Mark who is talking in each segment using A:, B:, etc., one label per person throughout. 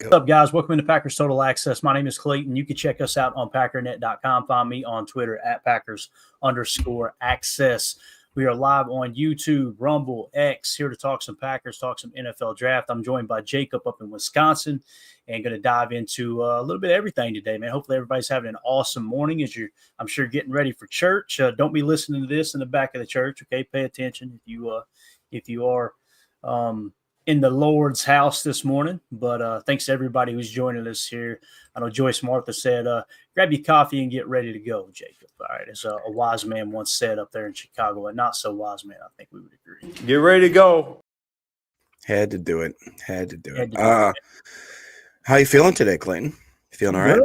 A: What's up, guys? Welcome to Packers Total Access. My name is Clayton. You can check us out on Packernet.com. Find me on Twitter at Packers_access. We are live on YouTube, Rumble, X, here to talk some Packers, talk some NFL draft. I'm joined by Jacob up in Wisconsin and going to dive into a little bit of everything today, man. Hopefully everybody's having an awesome morning as I'm sure, getting ready for church. Don't be listening to this in the back of the church, okay? Pay attention if you are in the Lord's house this morning. But thanks to everybody who's joining us here. I know Joyce Martha said, grab your coffee and get ready to go, Jacob. All right, as a wise man once said up there in Chicago, a not so wise man, I think we would agree.
B: Get ready to go.
C: Had to do it. How you feeling today, Clayton? Feeling all right?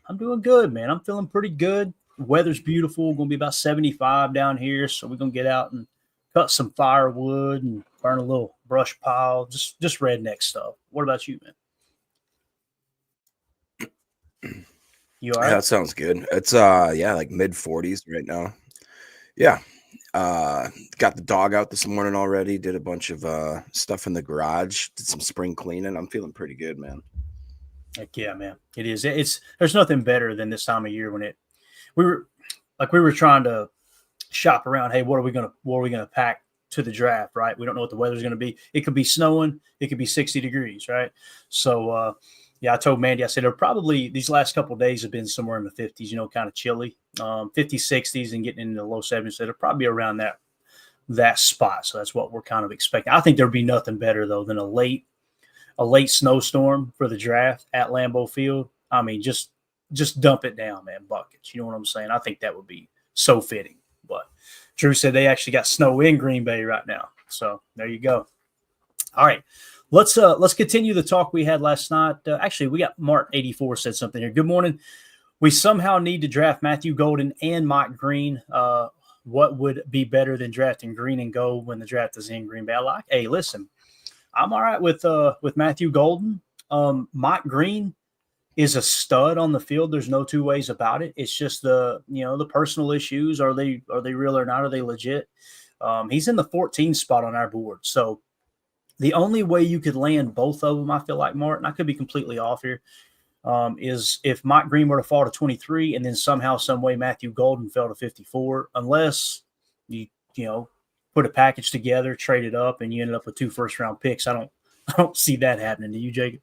A: I'm doing good, man. I'm feeling pretty good. Weather's beautiful. Going to be about 75 down here, so we're going to get out and cut some firewood and burn a little brush pile, just redneck stuff. What about you, man? You all right?
C: Yeah, that sounds good. It's like mid 40s right now. Yeah. Got the dog out this morning already. Did a bunch of stuff in the garage. Did some spring cleaning. I'm feeling pretty good, man.
A: Heck yeah, man. It is. There's nothing better than this time of year when we were trying to shop around. Hey, what are we gonna pack to the draft, right? We don't know what the weather's going to be. It could be snowing. It could be 60 degrees, right? So, I told Mandy, I said, probably these last couple of days have been somewhere in the 50s, kind of chilly, 50s, 60s, and getting into the low 70s. So they're probably around that spot. So that's what we're kind of expecting. I think there'd be nothing better, though, than a late snowstorm for the draft at Lambeau Field. I mean, just dump it down, man, buckets. You know what I'm saying? I think that would be so fitting. But Drew said they actually got snow in Green Bay right now. So there you go. All right. Let's continue the talk we had last night. Actually, we got Mark84 said something here. Good morning. We somehow need to draft Matthew Golden and Mike Green. What would be better than drafting Green and Gold when the draft is in Green Bay? Hey, listen, I'm all right with Matthew Golden. Mike Green is a stud on the field. There's no two ways about it. It's just the personal issues. Are they real or not? Are they legit? He's in the 14 spot on our board. So the only way you could land both of them, I feel like, Martin, I could be completely off here, is if Mike Green were to fall to 23 and then somehow, some way Matthew Golden fell to 54, unless you put a package together, trade it up, and you ended up with 2 first-round picks. I don't see that happening. Do you, Jacob?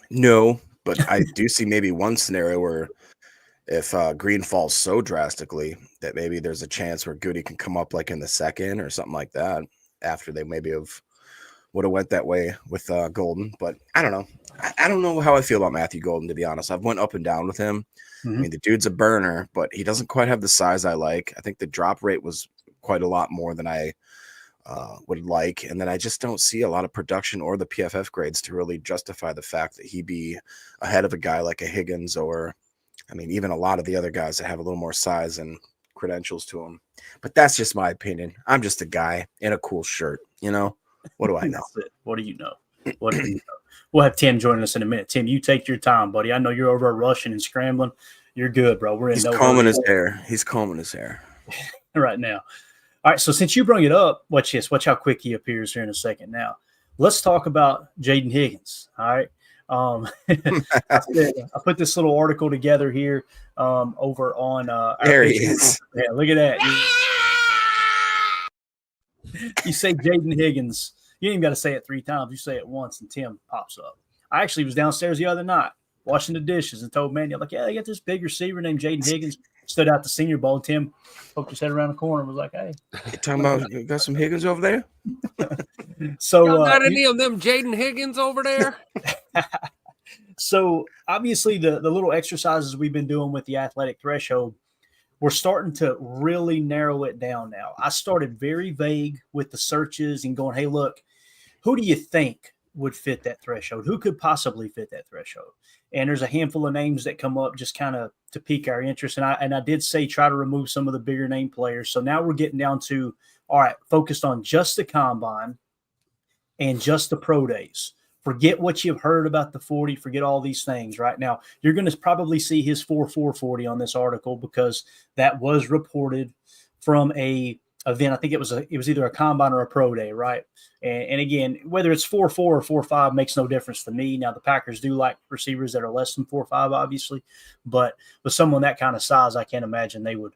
C: No. But I do see maybe one scenario where if Green falls so drastically that maybe there's a chance where Goody can come up like in the second or something like that after they maybe would have went that way with Golden. But I don't know. I don't know how I feel about Matthew Golden, to be honest. I've went up and down with him. Mm-hmm. I mean, the dude's a burner, but he doesn't quite have the size I like. I think the drop rate was quite a lot more than I would like, and then I just don't see a lot of production or the PFF grades to really justify the fact that he be ahead of a guy like a Higgins or, I mean, even a lot of the other guys that have a little more size and credentials to them. But that's just my opinion. I'm just a guy in a cool shirt, What do I know?
A: What do you know? We'll have Tim joining us in a minute. Tim, you take your time, buddy. I know you're over rushing and scrambling. You're good, bro.
C: He's combing his hair. He's combing his hair
A: right now. All right, so since you bring it up, watch this. Watch how quick he appears here in a second. Now, let's talk about Jaden Higgins. All right, I put this little article together here over on.
C: There he is.
A: Yeah, look at that. You say Jaden Higgins. You ain't even got to say it 3 times. You say it once, and Tim pops up. I actually was downstairs the other night washing the dishes and told Mandy, I'm like, yeah, they got this big receiver named Jaden Higgins. Stood out the Senior Bowl. Tim poked his head around the corner and was like, hey.
C: You talking about you got some Higgins over there?
B: So got any of them Jaden Higgins over there?
A: So obviously the little exercises we've been doing with the athletic threshold, we're starting to really narrow it down now. I started very vague with the searches and going, hey, look, who do you think would fit that threshold? Who could possibly fit that threshold? And there's a handful of names that come up just kind of to pique our interest. And I did say try to remove some of the bigger name players. So now we're getting down to, all right, focused on just the combine and just the pro days. Forget what you've heard about the 40. Forget all these things right now. You're going to probably see his 4.4 40 on this article because that was reported from a event. I think it was either a combine or a pro day, right? And again, whether it's 4.4 or 4.5 makes no difference to me. Now the Packers do like receivers that are less than 4.5, obviously, but with someone that kind of size, I can't imagine they would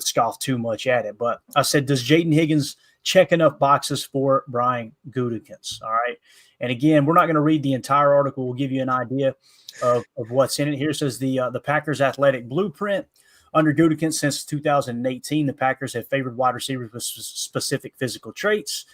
A: scoff too much at it. But I said, does Jaden Higgins check enough boxes for Brian Gutekunst? All right. And again, we're not going to read the entire article. We'll give you an idea of what's in it. Here it says the Packers athletic blueprint. Under Gutekunst since 2018, the Packers have favored wide receivers with specific physical traits.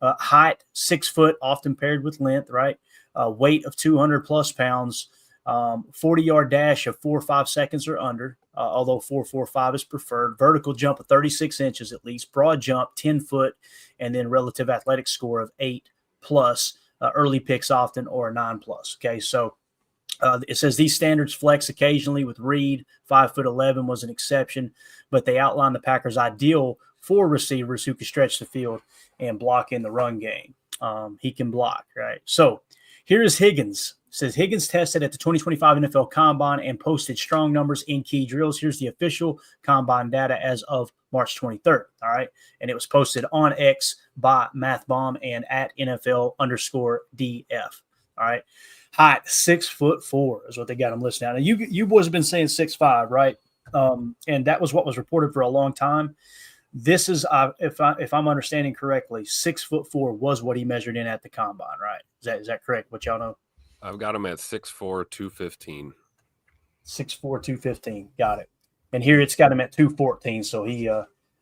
A: Height, 6 foot, often paired with length, right? Weight of 200 plus pounds. 40-yard dash of 4.5 seconds or under, although 4.45 is preferred. Vertical jump of 36 inches at least. Broad jump, 10 foot, and then relative athletic score of 8 plus. Early picks often, or a 9 plus. Okay, so it says these standards flex occasionally with Reed. 5'11" was an exception, but they outline the Packers' ideal for receivers who can stretch the field and block in the run game. He can block, right? So here is Higgins. It says Higgins tested at the 2025 NFL Combine and posted strong numbers in key drills. Here's the official Combine data as of March 23rd, all right? And it was posted on X by MathBomb and at NFL_DF, all right? Height, 6'4" is what they got him listed now. Now you boys have been saying 6'5", right? And that was what was reported for a long time. This is, if I'm understanding correctly, 6'4" was what he measured in at the Combine, right? Is that correct? What y'all know?
B: I've got him at 6'4", 215.
A: 6'4", 215. Got it. And here it's got him at 214. So he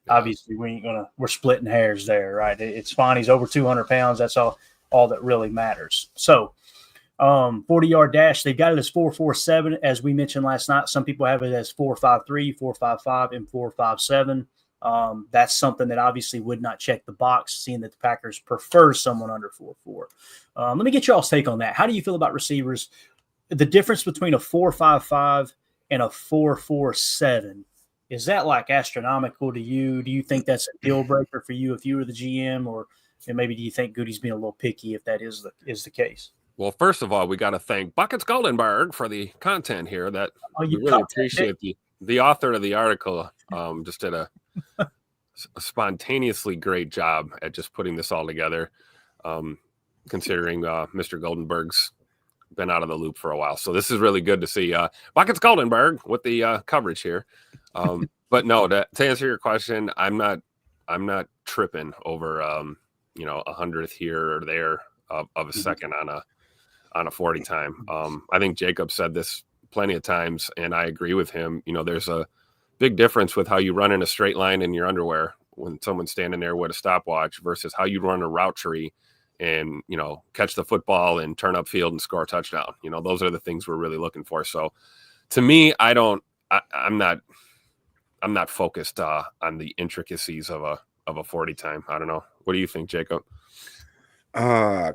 A: obviously we're splitting hairs there, right? It's fine. He's over 200 pounds. That's all that really matters. So 40-yard dash, they've got it as 4.47, as we mentioned last night. Some people have it as 4.53, 4.55, and 4.57. That's something that obviously would not check the box, seeing that the Packers prefer someone under 4.4. Let me get y'all's take on that. How do you feel about receivers? The difference between a 4.55 and a 4.47, is that like astronomical to you? Do you think that's a deal breaker for you if you were the GM, or maybe do you think Goody's being a little picky if that is the case?
B: Well, first of all, we got to thank Buckets Goldenberg for the content here. That we really appreciate the author of the article. Just did a spontaneously great job at just putting this all together. Considering Mr. Goldenberg's been out of the loop for a while, so this is really good to see. Buckets Goldenberg with the coverage here. But no, to answer your question, I'm not tripping over a 100th here or there of a second on a 40 time. I think Jacob said this plenty of times, and I agree with him. There's a big difference with how you run in a straight line in your underwear when someone's standing there with a stopwatch versus how you run a route tree and, catch the football and turn up field and score a touchdown. Those are the things we're really looking for. So to me, I'm not focused on the intricacies of a 40 time. I don't know. What do you think, Jacob?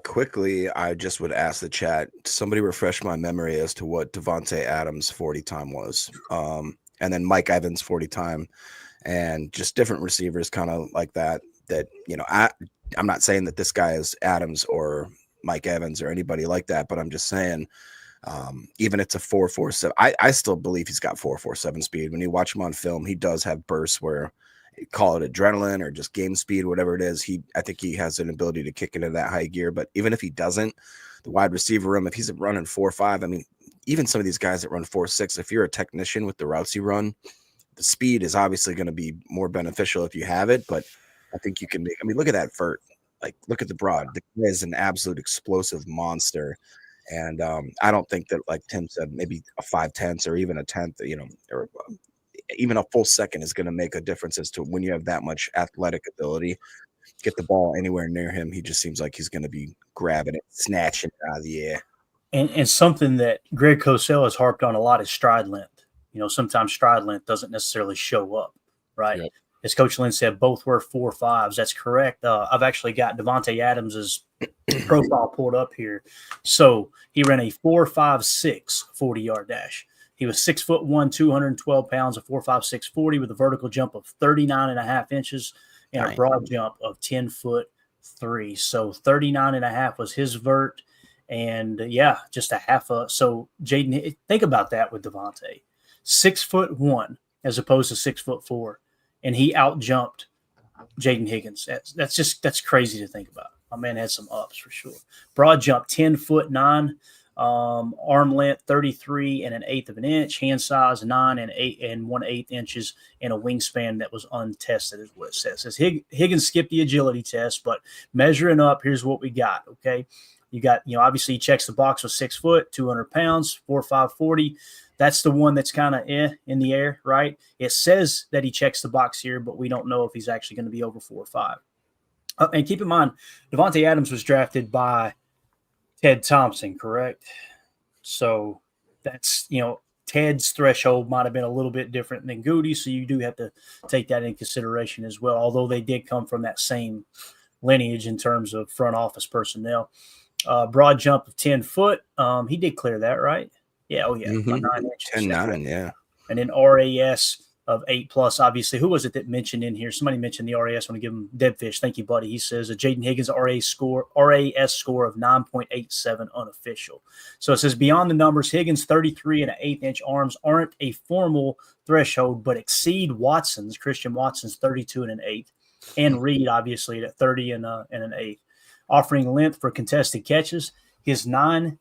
C: Quickly, I just would ask the chat, somebody refresh my memory as to what Davante Adams' 40 time was. And then Mike Evans' 40 time, and just different receivers kind of like that, I'm not saying that this guy is Adams or Mike Evans or anybody like that, but I'm just saying, even it's a 4.47, I still believe he's got 4.47 speed. When you watch him on film, he does have bursts where, call it adrenaline or just game speed, whatever it is. I think he has an ability to kick into that high gear. But even if he doesn't, the wide receiver room, if he's running 4.5, I mean, even some of these guys that run 4.6, if you're a technician with the routes you run, the speed is obviously going to be more beneficial if you have it. But I think you can make, look at that vert. Like, look at the broad. The guy is an absolute explosive monster. And I don't think that, like Tim said, maybe a 5/10 or even a tenth, or even a full second is going to make a difference as to when you have that much athletic ability. Get the ball anywhere near him, he just seems like he's going to be grabbing it, snatching it out of the air.
A: And something that Greg Cosell has harped on a lot is stride length. Sometimes stride length doesn't necessarily show up, right? Yep. As Coach Lynn said, both were 4.5s. That's correct. I've actually got Davante Adams's profile pulled up here. So he ran a 4.56 40-yard dash. He was 6'1", 212 pounds, a 4.56 40 with a vertical jump of 39.5 inches and a broad jump of 10'3". So 39.5 was his vert. And just a half a. So Jaden, think about that with Davante, 6'1" as opposed to 6'4", and he out jumped Jaden Higgins. That's crazy to think about. My man had some ups for sure. Broad jump, 10'9", arm length 33 and an eighth of an inch, hand size 9 and 1/8 inches, and a wingspan that was untested, is what it says. It says Higgins skipped the agility test, but measuring up, here's what we got. Okay, you got, obviously he checks the box with 6 foot, 200 pounds, 4.5 40. That's the one that's kind of in the air, right? It says that he checks the box here, but we don't know if he's actually going to be over 4.5. And keep in mind, Davante Adams was drafted by Ted Thompson, correct? So that's, Ted's threshold might have been a little bit different than Goody, so you do have to take that into consideration as well, although they did come from that same lineage in terms of front office personnel. Broad jump of 10 foot. He did clear that, right? Yeah, by 9 inches.
C: 10-9, yeah.
A: And then RAS of 8+. Obviously, who was it that mentioned in here? Somebody mentioned the RAS. I want to give him Deadfish. Thank you, buddy. He says a Jaden Higgins RAS score of 9.87 unofficial. So it says beyond the numbers, Higgins' 33 and an eighth inch arms aren't a formal threshold, but exceed Christian Watson's 32 and an eighth, and Reed obviously at 30 and an eighth, offering length for contested catches. His 9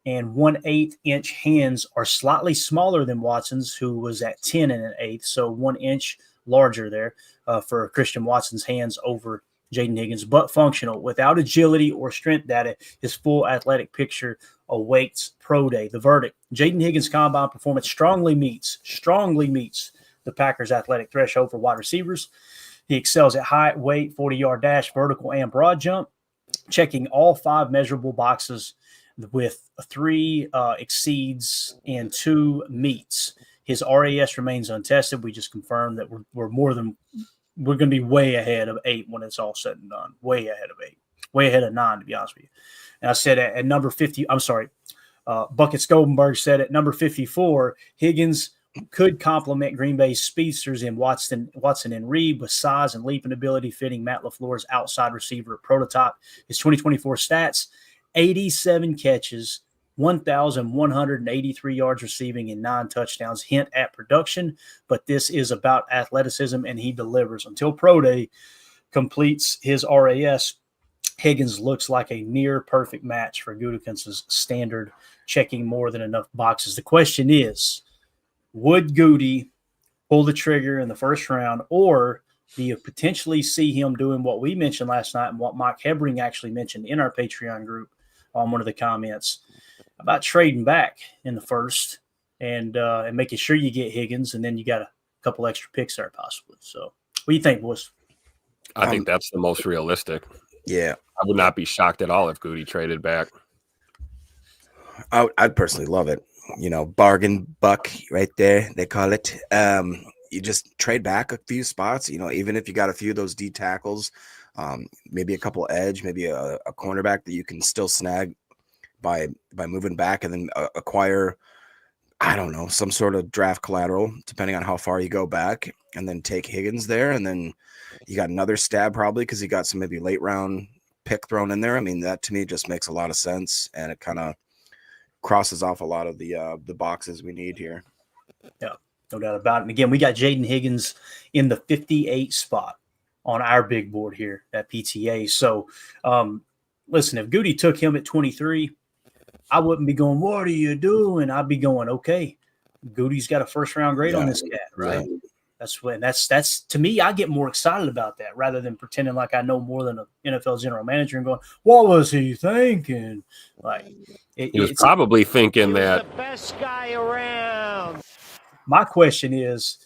A: and 1/8 inch hands are slightly smaller than Watson's, who was at 10 and an eighth, so 1 inch larger there for Christian Watson's hands over Jaden Higgins, but functional. Without agility or strength data, his full athletic picture awaits pro day. The verdict: Jaden Higgins' combine performance strongly meets the Packers' athletic threshold for wide receivers. He excels at height, weight, 40-yard dash, vertical, and broad jump, checking all 5 measurable boxes with 3 exceeds and 2 meets. His RAS remains untested. We just confirmed that we're going to be way ahead of 8 when it's all said and done. Way ahead of 8. Way ahead of 9, to be honest with you. And I said at number 50, Buckets Goldenberg said at number 54, Higgins could complement Green Bay's speedsters in Watson and Reed with size and leaping ability, fitting Matt LaFleur's outside receiver prototype. His 2024 stats: 87 catches, 1,183 yards receiving, and 9 touchdowns. Hint at production, but this is about athleticism, and he delivers. Until Pro Day completes his RAS, Higgins looks like a near perfect match for Gutekunst's standard, checking more than enough boxes. The question is, would Goody pull the trigger in the first round, or do you potentially see him doing what we mentioned last night and what Mike Hebring actually mentioned in our Patreon group on one of the comments about trading back in the first and making sure you get Higgins, and then you got a couple extra picks there possibly. So what do you think, boys?
B: I think that's the most realistic.
C: Yeah.
B: I would not be shocked at all if Goody traded back.
C: I'd personally love it. Bargain buck right there, they call it. You just trade back a few spots, even if you got a few of those D tackles, maybe a couple edge, maybe a cornerback that you can still snag by moving back, and then acquire, I don't know, some sort of draft collateral, depending on how far you go back, and then take Higgins there. And then you got another stab probably because you got some maybe late round pick thrown in there. I mean, that to me just makes a lot of sense, and it kind of crosses off a lot of the boxes we need here.
A: Yeah, no doubt about it. And again, we got Jaden Higgins in the 58 spot on our big board here at PTA. So, listen, if Goody took him at 23, I wouldn't be going, what are you doing? I'd be going, okay, Goody's got a first round grade on this cat, right? Yeah. That's to me, I get more excited about that rather than pretending like I know more than an NFL general manager and going, what was he thinking? Like
B: he was probably thinking that
D: the best guy around.
A: My question is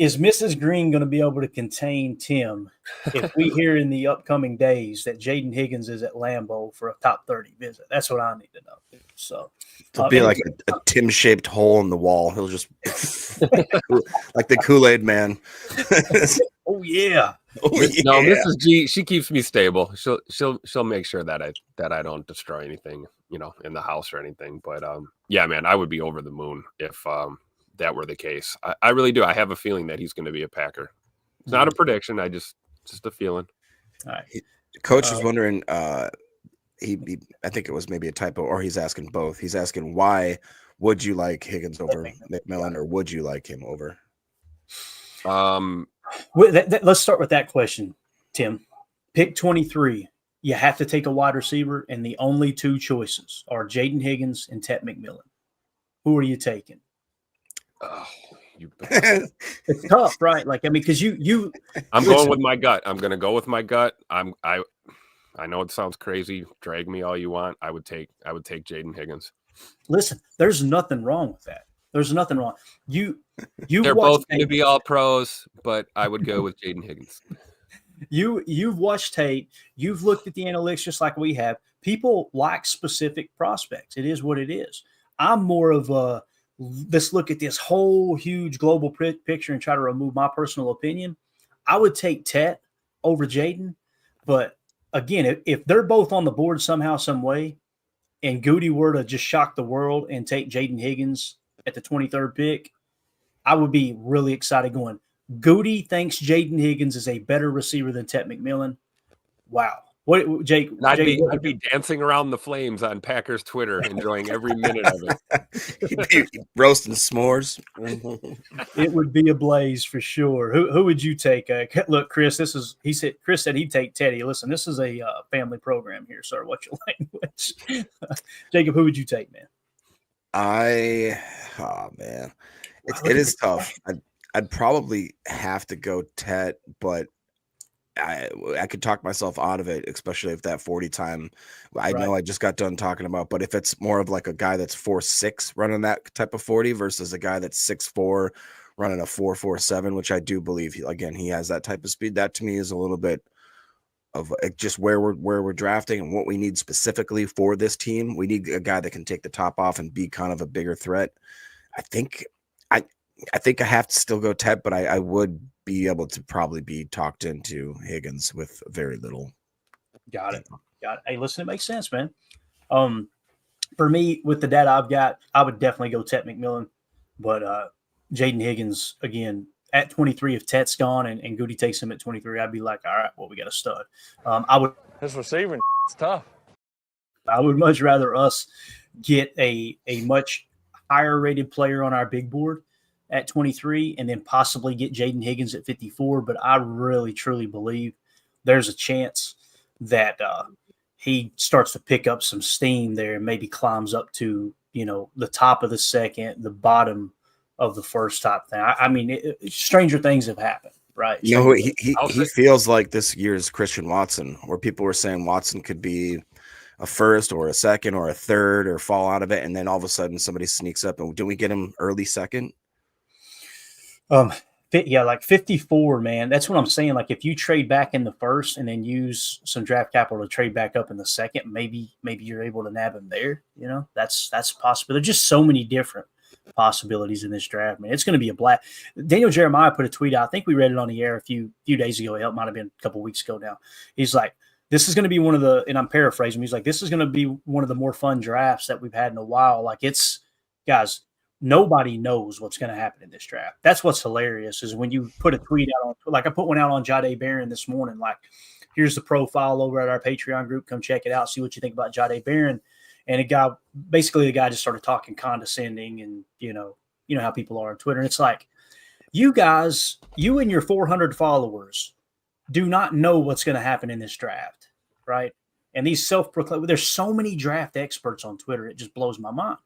A: Mrs. Green going to be able to contain Tim if we hear in the upcoming days that Jaden Higgins is at Lambeau for a top 30 visit? That's what I need to know. So
C: it'll be like a Tim-shaped hole in the wall. He'll just like the Kool-Aid man.
A: Oh yeah.
B: No, Mrs. G, she keeps me stable. She'll make sure that I don't destroy anything, in the house or anything. But yeah, man, I would be over the moon if that were the case. I really do. I have a feeling that he's going to be a Packer. It's not a prediction. Just a feeling.
A: All right.
C: Coach is wondering, I think it was maybe a typo, or he's asking both. He's asking, why would you like Higgins over McMillan, or would you like him over?
A: Let's start with that question, Tim. Pick 23. You have to take a wide receiver, and the only two choices are Jaden Higgins and Tet McMillan. Who are you taking?
B: Oh, you bet.
A: It's tough, right? Like, I mean, because you
B: I'm
A: listen,
B: going with my gut. I'm going to go with my gut. I know it sounds crazy. Drag me all you want. I would take Jaden Higgins.
A: listen, there's nothing wrong with that. There's nothing wrong. They're
B: both going to be all pros, but I would go with Jaden Higgins.
A: You've watched tape. You've looked at the analytics just like we have. People like specific prospects. It is what it is. I'm more of a let's look at this whole huge global picture and try to remove my personal opinion. I would take Tet over Jaden, but again, if they're both on the board somehow, some way, and Goody were to just shock the world and take Jaden Higgins at the 23rd pick, I would be really excited going, Goody thinks Jaden Higgins is a better receiver than Tet McMillan. Wow. What, Jake?
B: I'd be dancing around the flames on Packers Twitter, enjoying every minute of it.
C: He'd be roasting s'mores.
A: It would be a blaze for sure. Who would you take? Look, Chris, Chris said he'd take Teddy. Listen, this is a family program here, sir. What's your language? Jacob, who would you take, man?
C: Oh man, it is tough. I'd probably have to go Tet, but I could talk myself out of it, especially if that 40 time I know I just got done talking about, but if it's more of like a guy that's 4.6 running that type of 40 versus a guy that's 6'4 running a 4.47, which I do believe he has that type of speed, that to me is a little bit of just where we're drafting and what we need specifically for this team. We need a guy that can take the top off and be kind of a bigger threat. I think I have to still go Tet, but I would be able to probably be talked into Higgins with very little.
A: Got it. Hey, listen, it makes sense, man. For me, with the data I've got, I would definitely go Tet McMillan, but Jaden Higgins, again, at 23, if Tet's gone and Goody takes him at 23, I'd be like, all right, well, we got a stud.
E: His receiving is tough.
A: I would much rather us get a much higher rated player on our big board at 23 and then possibly get Jaden Higgins at 54. But I really, truly believe there's a chance that he starts to pick up some steam there and maybe climbs up to, the top of the second, the bottom of the first type thing. I mean, stranger things have happened, right?
C: He feels like this year's Christian Watson, where people were saying Watson could be a first or a second or a third or fall out of it. And then all of a sudden somebody sneaks up and didn't we get him early second?
A: Yeah, like 54, man. That's what I'm saying. Like if you trade back in the first and then use some draft capital to trade back up in the second, maybe you're able to nab him there. That's possible. There's just so many different possibilities in this draft, man. It's going to be a blast. Daniel Jeremiah put a tweet out. I think we read it on the air a few days ago. It might have been a couple weeks ago now. He's like, this is going to be one of the, and I'm paraphrasing, he's like, this is going to be one of the more fun drafts that we've had in a while. Like guys, nobody knows what's going to happen in this draft. That's what's hilarious is when you put a tweet out on, like I put one out on Jahdae Barron this morning, like, here's the profile over at our Patreon group. Come check it out. See what you think about Jahdae Barron. And the guy just started talking condescending and, you know how people are on Twitter. And it's like, you guys, you and your 400 followers do not know what's going to happen in this draft, right? And these self-proclaimed, there's so many draft experts on Twitter. It just blows my mind.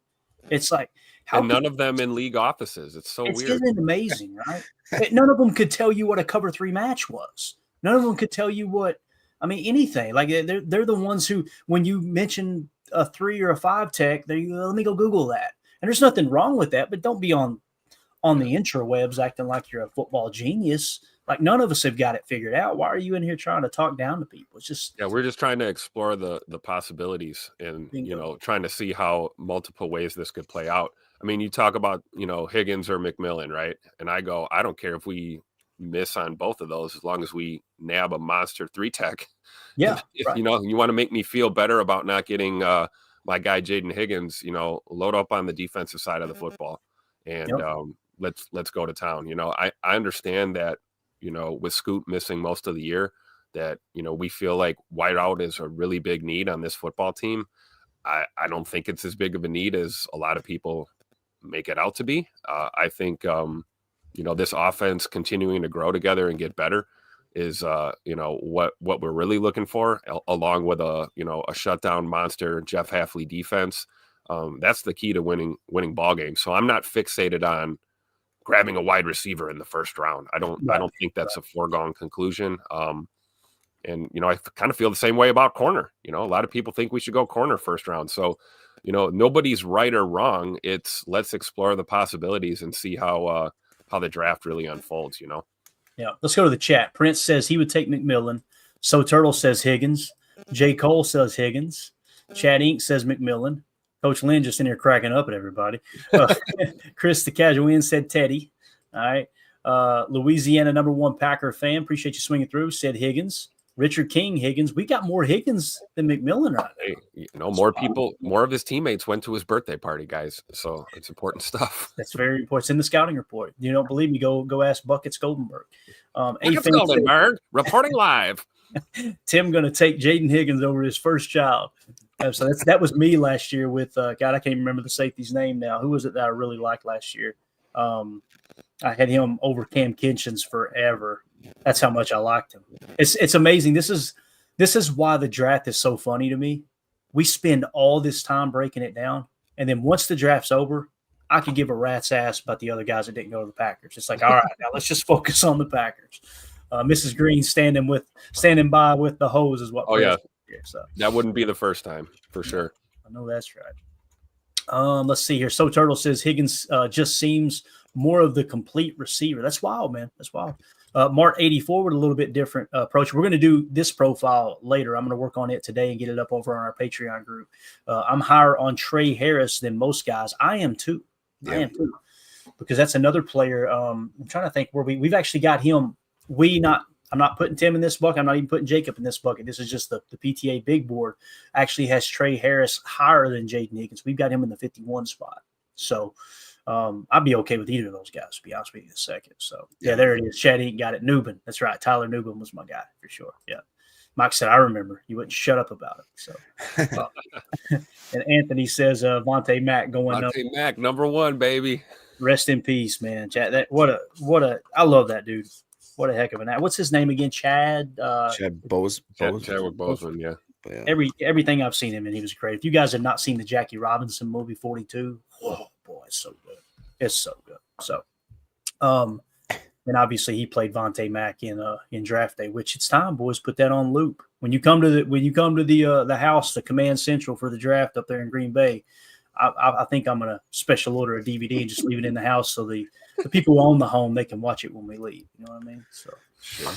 A: It's like,
B: and none of them in league offices. It's so weird.
A: Isn't it amazing, right? None of them could tell you what a cover 3 match was. None of them could tell you anything. Like they're the ones who, when you mention a 3 or a 5 tech, let me go Google that. And there's nothing wrong with that, but don't be on the intrawebs acting like you're a football genius. Like none of us have got it figured out. Why are you in here trying to talk down to people? It's just
B: we're just trying to explore the possibilities and trying to see how multiple ways this could play out. I mean, you talk about Higgins or McMillan, right? And I go, I don't care if we miss on both of those as long as we nab a monster 3 tech.
A: Yeah,
B: if,
A: right.
B: You want to make me feel better about not getting my guy Jaden Higgins. Load up on the defensive side of the football and let's go to town. I understand that. With Scoot missing most of the year, that, we feel like wideout is a really big need on this football team. I don't think it's as big of a need as a lot of people make it out to be. I think, this offense continuing to grow together and get better is, what we're really looking for, along with a shutdown monster Jeff Hafley defense. That's the key to winning ball games. So I'm not fixated on grabbing a wide receiver in the first round. I don't think that's a foregone conclusion. And I kind of feel the same way about corner. A lot of people think we should go corner first round. So, nobody's right or wrong. It's let's explore the possibilities and see how the draft really unfolds.
A: Yeah, let's go to the chat. Prince says he would take McMillan. So Turtle says Higgins. J. Cole says Higgins. Chad Inc. says McMillan. Coach Lynn just in here cracking up at everybody. Chris the Casualian said Teddy. All right. Louisiana #1 Packer fan. Appreciate you swinging through. Said Higgins. Richard King, Higgins. We got more Higgins than McMillan right now.
B: Hey, more people, more of his teammates went to his birthday party, guys. So it's important stuff.
A: That's very important. It's in the scouting report. You don't believe me? Go ask Buckets Goldenberg.
B: Buckets Goldenberg reporting live.
A: Tim going to take Jaden Higgins over his first child. So that was me last year with God. I can't remember the safety's name now. Who was it that I really liked last year? I had him over Cam Kinchins forever. That's how much I liked him. It's amazing. This is why the draft is so funny to me. We spend all this time breaking it down, and then once the draft's over, I could give a rat's ass about the other guys that didn't go to the Packers. It's like, all right, now let's just focus on the Packers. Mrs. Green standing by with the hose is what.
B: Oh yeah.
A: Here, so
B: that wouldn't be the first time for sure.
A: I know that's right. Let's see here. So Turtle says Higgins just seems more of the complete receiver. That's wild, man. That's wild. Mart 84 with a little bit different approach. We're going to do this profile later. I'm going to work on it today and get it up over on our Patreon group. I'm higher on Trey Harris than most guys. I am too.
C: Yeah.
A: I am too. Because that's another player. I'm trying to think where we've actually got him. I'm not putting Tim in this bucket. I'm not even putting Jacob in this bucket. This is just the PTA big board actually has Trey Harris higher than Jaden Higgins. We've got him in the 51 spot. So I'd be okay with either of those guys, to be honest with you, in a second. So, yeah, there it is. Chad Eaton got it. Newbin. That's right. Tyler Newbin was my guy for sure. Yeah. Mike said, I remember. You wouldn't shut up about it. So, and Anthony says, Vontae Mack going up.
B: Vontae Mack, #1, baby.
A: Rest in peace, man. Chad, I love that dude. What a heck of an act. What's his name again? Chadwick
B: Boseman, yeah.
C: Yeah.
A: Everything I've seen him in, he was great. If you guys have not seen the Jackie Robinson movie 42, whoa, boy, it's so good. It's so good. So, and obviously he played Vontae Mack in Draft Day, which it's time, boys, put that on loop. When you come to the house, the Command Central for the draft up there in Green Bay, I think I'm gonna special order a DVD and just leave it in the house so the people who own the home, they can watch it when we leave. You know what I mean? So, sure.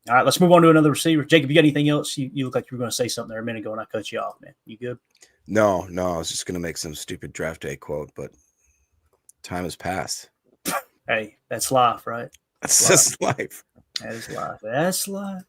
A: All right, let's move on to another receiver. Jacob, you got anything else? You look like you were going to say something there a minute ago, and I cut you off, man. You good?
C: No, I was just going to make some stupid draft day quote, but time has passed.
A: Hey, that's life, right?
C: That's just life.
A: That is life. That's life.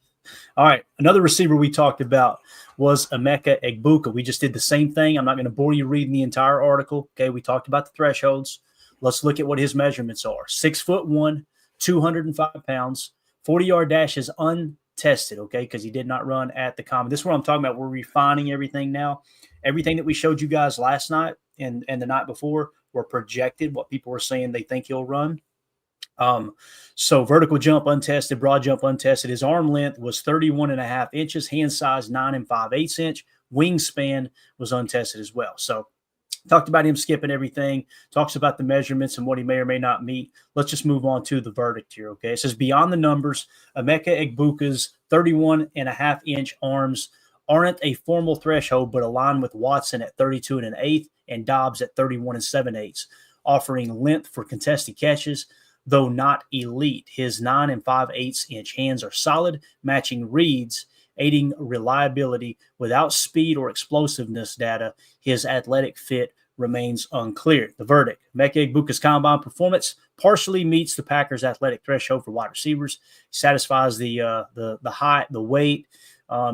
A: All right, another receiver we talked about was Emeka Egbuka. We just did the same thing. I'm not going to bore you reading the entire article. Okay, we talked about the thresholds. Let's look at what his measurements are. 6'1", 205 pounds, 40-yard dash is untested, okay, because he did not run at the combine. This is what I'm talking about. We're refining everything now. Everything that we showed you guys last night and the night before were projected, what people were saying they think he'll run. So vertical jump untested, broad jump untested. His arm length was 31.5 inches, hand size 9 5/8 inch. Wingspan was untested as well. So talked about him skipping everything, talks about the measurements and what he may or may not meet. Let's just move on to the verdict here, okay? It says beyond the numbers, Emeka Egbuka's 31.5 inch arms aren't a formal threshold, but align with Watson at 32 1/8 and Dobbs at 31 7/8, offering length for contested catches, though not elite. His 9 5/8 inch hands are solid, matching reads, aiding reliability. Without speed or explosiveness data, his athletic fit remains unclear. The verdict: Emeka Egbuka's combine performance partially meets the Packers' athletic threshold for wide receivers. Satisfies the height, the weight,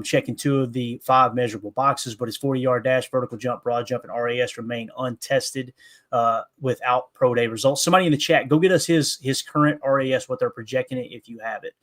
A: checking 2 of the 5 measurable boxes, but his 40-yard dash, vertical jump, broad jump, and RAS remain untested without pro day results. Somebody in the chat, go get us his current RAS, what they're projecting it if you have it.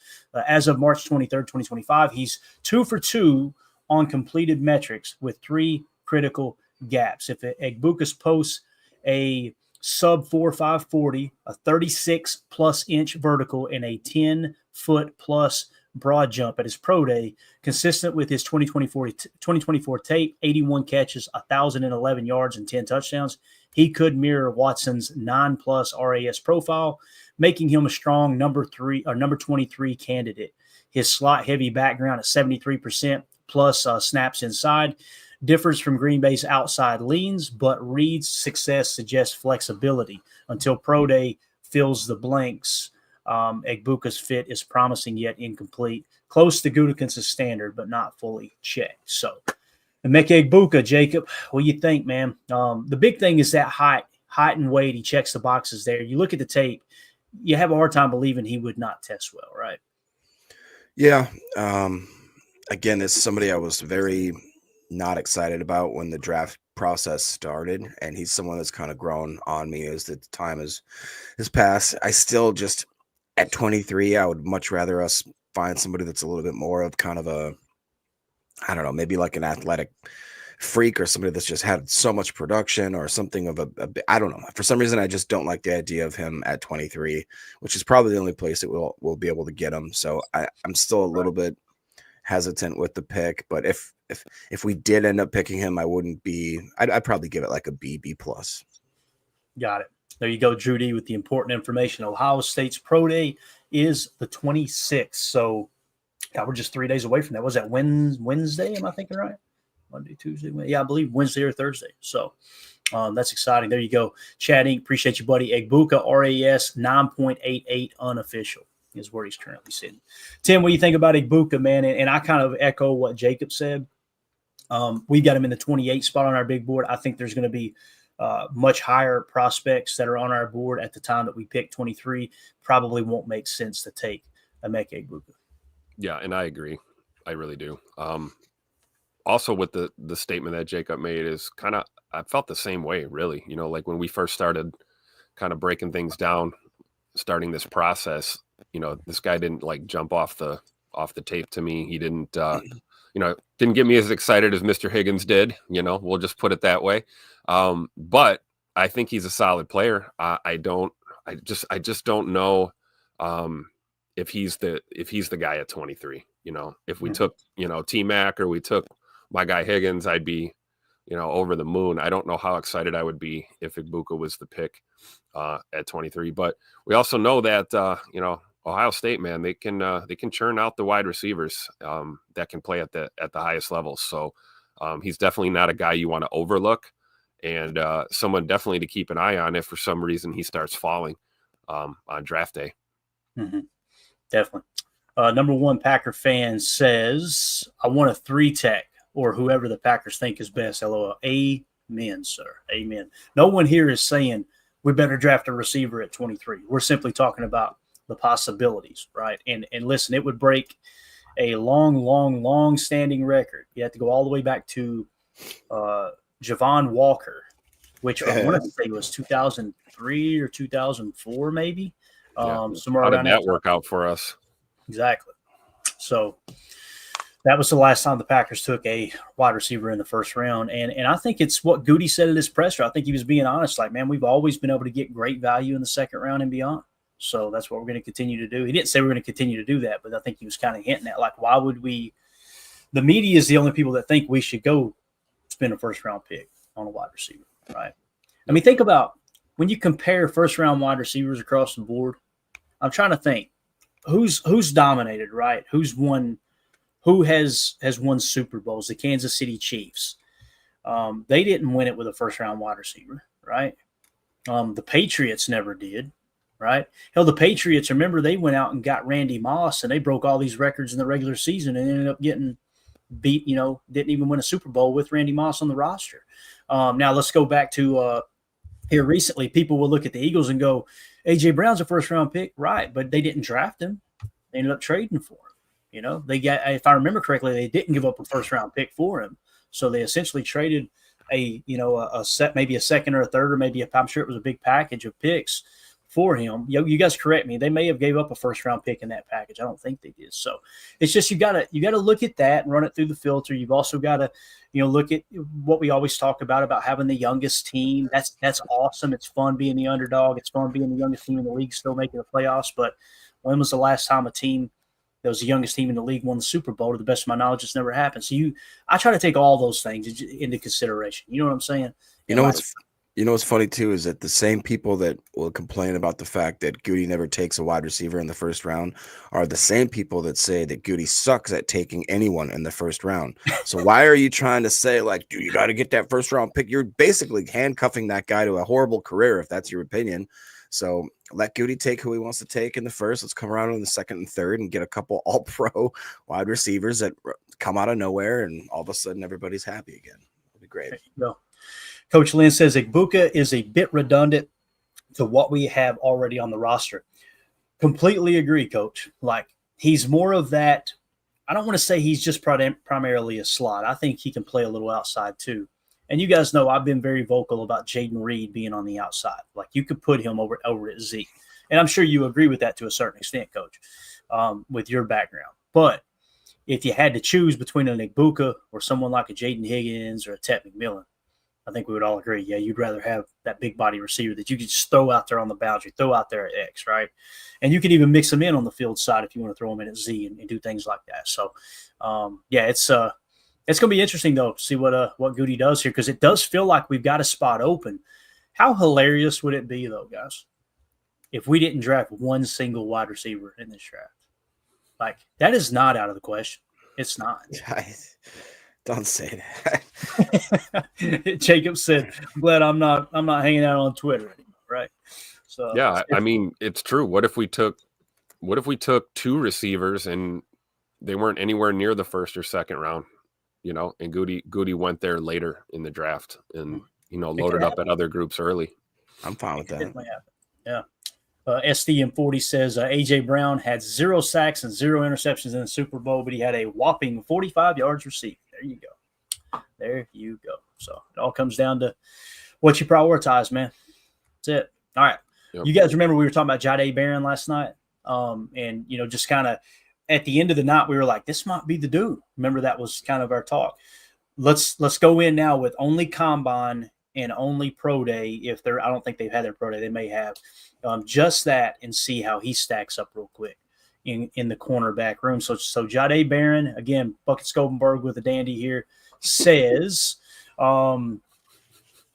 A: As of March 23rd, 2025, he's 2 for 2 on completed metrics with 3 critical gaps. If Egbuka posts a sub 4.540, a 36 plus inch vertical, and a 10-foot plus broad jump at his pro day, consistent with his 2024 tape, 81 catches, 1,011 yards, and 10 touchdowns. He could mirror Watson's 9+ RAS profile, making him a strong number 23 candidate. His slot heavy background at 73% plus snaps inside differs from Green Bay's outside leans, but Reed's success suggests flexibility. Until pro day fills the blanks, Egbuka's fit is promising yet incomplete, close to Gutekunst's standard, but not fully checked. So, Emeka Egbuka, Jacob, what do you think, man? The big thing is that height and weight. He checks the boxes there. You look at the tape, you have a hard time believing he would not test well, right?
C: Yeah. Again, this is somebody I was very not excited about when the draft process started, and he's someone that's kind of grown on me as the time has passed. I still just, at 23, I would much rather us find somebody that's a little bit more of kind of a, I don't know, maybe like an athletic freak or somebody that's just had so much production or something of I don't know. For some reason, I just don't like the idea of him at 23, which is probably the only place that we'll be able to get him. So I'm still a little bit hesitant with the pick, but if we did end up picking him, I'd probably give it like a B plus.
A: Got it. There you go, Drew D, with the important information. Ohio State's pro day is the 26th. So, God, we're just 3 days away from that. Was that Wednesday? Am I thinking right? Monday, Tuesday, Wednesday. Yeah, I believe Wednesday or Thursday. So that's exciting. There you go. Chad Inc., appreciate you, buddy. Egbuka, RAS 9.88 unofficial is where he's currently sitting. Tim, what do you think about Egbuka, man? And I kind of echo what Jacob said. We got him in the 28 spot on our big board. I think there's going to be much higher prospects that are on our board at the time that we pick 23. Probably won't make sense to take Emeka Egbuka.
B: Yeah, and I agree. I really do. Also, with the statement that Jacob made is kind of, I felt the same way, really. You know, like when we first started kind of breaking things down, starting this process, you know, this guy didn't like jump off the tape to me. He didn't, didn't get me as excited as Mr. Higgins did. You know, we'll just put it that way. But I think he's a solid player. I just don't know if he's the guy at 23. You know, if we took, T-Mac or we took my guy Higgins, I'd be, over the moon. I don't know how excited I would be if Egbuka was the pick at 23. But we also know that, Ohio State, man, they can churn out the wide receivers that can play at the highest levels. So he's definitely not a guy you want to overlook, and someone definitely to keep an eye on if for some reason he starts falling on draft day.
A: Mm-hmm. Definitely. Number one Packer fan says, I want a 3-tech or whoever the Packers think is best. LOL. Amen, sir. Amen. No one here is saying we better draft a receiver at 23. We're simply talking about the possibilities, right? And listen, it would break a long standing record. You have to go all the way back to Javon Walker, which I want to say was 2003 or 2004, maybe. Somewhere
B: How
A: around
B: did that work out for us?
A: Exactly. So that was the last time the Packers took a wide receiver in the first round. And I think it's what Goody said at his presser. I think he was being honest. Like, man, we've always been able to get great value in the second round and beyond. So that's what we're going to continue to do. He didn't say we're going to continue to do that, but I think he was kind of hinting at, like, why would we – the media is the only people that think we should go spend a first-round pick on a wide receiver, right? I mean, think about when you compare first-round wide receivers across the board, I'm trying to think. Who's dominated, right? Who has won Super Bowls? The Kansas City Chiefs. They didn't win it with a first-round wide receiver, right? The Patriots never did, right? Hell, the Patriots, remember, they went out and got Randy Moss, and they broke all these records in the regular season and ended up getting beat, didn't even win a Super Bowl with Randy Moss on the roster. Now let's go back to here recently. People will look at the Eagles and go, A.J. Brown's a first-round pick, right, but they didn't draft him. They ended up trading for him. They got, if I remember correctly, they didn't give up a first-round pick for him. So they essentially traded maybe a second or a third, or maybe I'm sure it was a big package of picks for him. You guys correct me. They may have gave up a first-round pick in that package. I don't think they did. So it's just you gotta look at that and run it through the filter. You've also got to look at what we always talk about having the youngest team. That's awesome. It's fun being the underdog. It's fun being the youngest team in the league, still making the playoffs. But when was the last time a team that was the youngest team in the league won the Super Bowl? To the best of my knowledge, it's never happened. So I try to take all those things into consideration. You know what I'm saying?
C: You know what's funny too is that the same people that will complain about the fact that Goody never takes a wide receiver in the first round are the same people that say that Goody sucks at taking anyone in the first round. So why are you trying to say like, dude, you got to get that first round pick? You're basically handcuffing that guy to a horrible career if that's your opinion. So let Goody take who he wants to take in the first. Let's come around in the second and third and get a couple all-pro wide receivers that come out of nowhere, and all of a sudden everybody's happy again. It'll be great.
A: There you go. Coach Lynn says Egbuka is a bit redundant to what we have already on the roster. Completely agree, Coach. Like, he's more of that. I don't want to say he's just primarily a slot. I think he can play a little outside too. And you guys know I've been very vocal about Jaden Reed being on the outside. Like, you could put him over at Z. And I'm sure you agree with that to a certain extent, Coach, with your background. But if you had to choose between an Egbuka or someone like a Jaden Higgins or a Tet McMillan, I think we would all agree, yeah, you'd rather have that big body receiver that you could just throw out there on the boundary, throw out there at X, right? And you could even mix them in on the field side if you want to throw them in at Z and do things like that. So, yeah, it's going to be interesting, though, to see what Goody does here, because it does feel like we've got a spot open. How hilarious would it be, though, guys, if we didn't draft one single wide receiver in this draft? Like, that is not out of the question. It's not.
C: Don't say
A: that. Jacob said, "I'm glad I'm not hanging out on Twitter anymore." Right? So
B: yeah, I mean, it's true. What if we took two receivers and they weren't anywhere near the first or second round? And Goody went there later in the draft and loaded up at other groups early.
C: I'm fine with that.
A: Yeah. SDM40 says AJ Brown had 0 sacks and 0 interceptions in the Super Bowl, but he had a whopping 45 yards receiving. There you go. So it all comes down to what you prioritize, man. That's it. All right. Yep. You guys remember we were talking about Jahdae Barron last night? And, just kind of at the end of the night, we were like, this might be the dude. Remember, that was kind of our talk. Let's go in now with only combine and only pro day. I don't think they've had their pro day. They may have just that, and see how he stacks up real quick in the cornerback room. So Jahdae Barron, again, Bucket Skoldenberg with a dandy here, says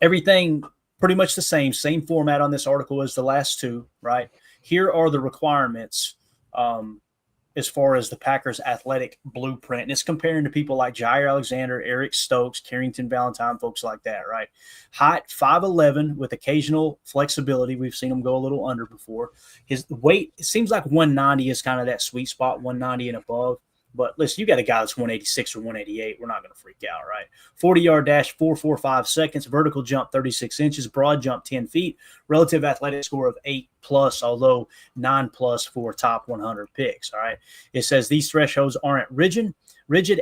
A: everything pretty much the same format on this article as the last two, right? Here are the requirements as far as the Packers athletic blueprint. And it's comparing to people like Jair Alexander, Eric Stokes, Carrington Valentine, folks like that, right? Height 5'11" with occasional flexibility. We've seen him go a little under before. His weight, it seems like 190 is kind of that sweet spot, 190 and above. But listen, you got a guy that's 186 or 188. We're not going to freak out, right? 40-yard dash, 4.45 seconds. Vertical jump, 36 inches. Broad jump, 10 feet. Relative athletic score of 8+, although 9+ for top 100 picks, all right? It says these thresholds aren't rigid.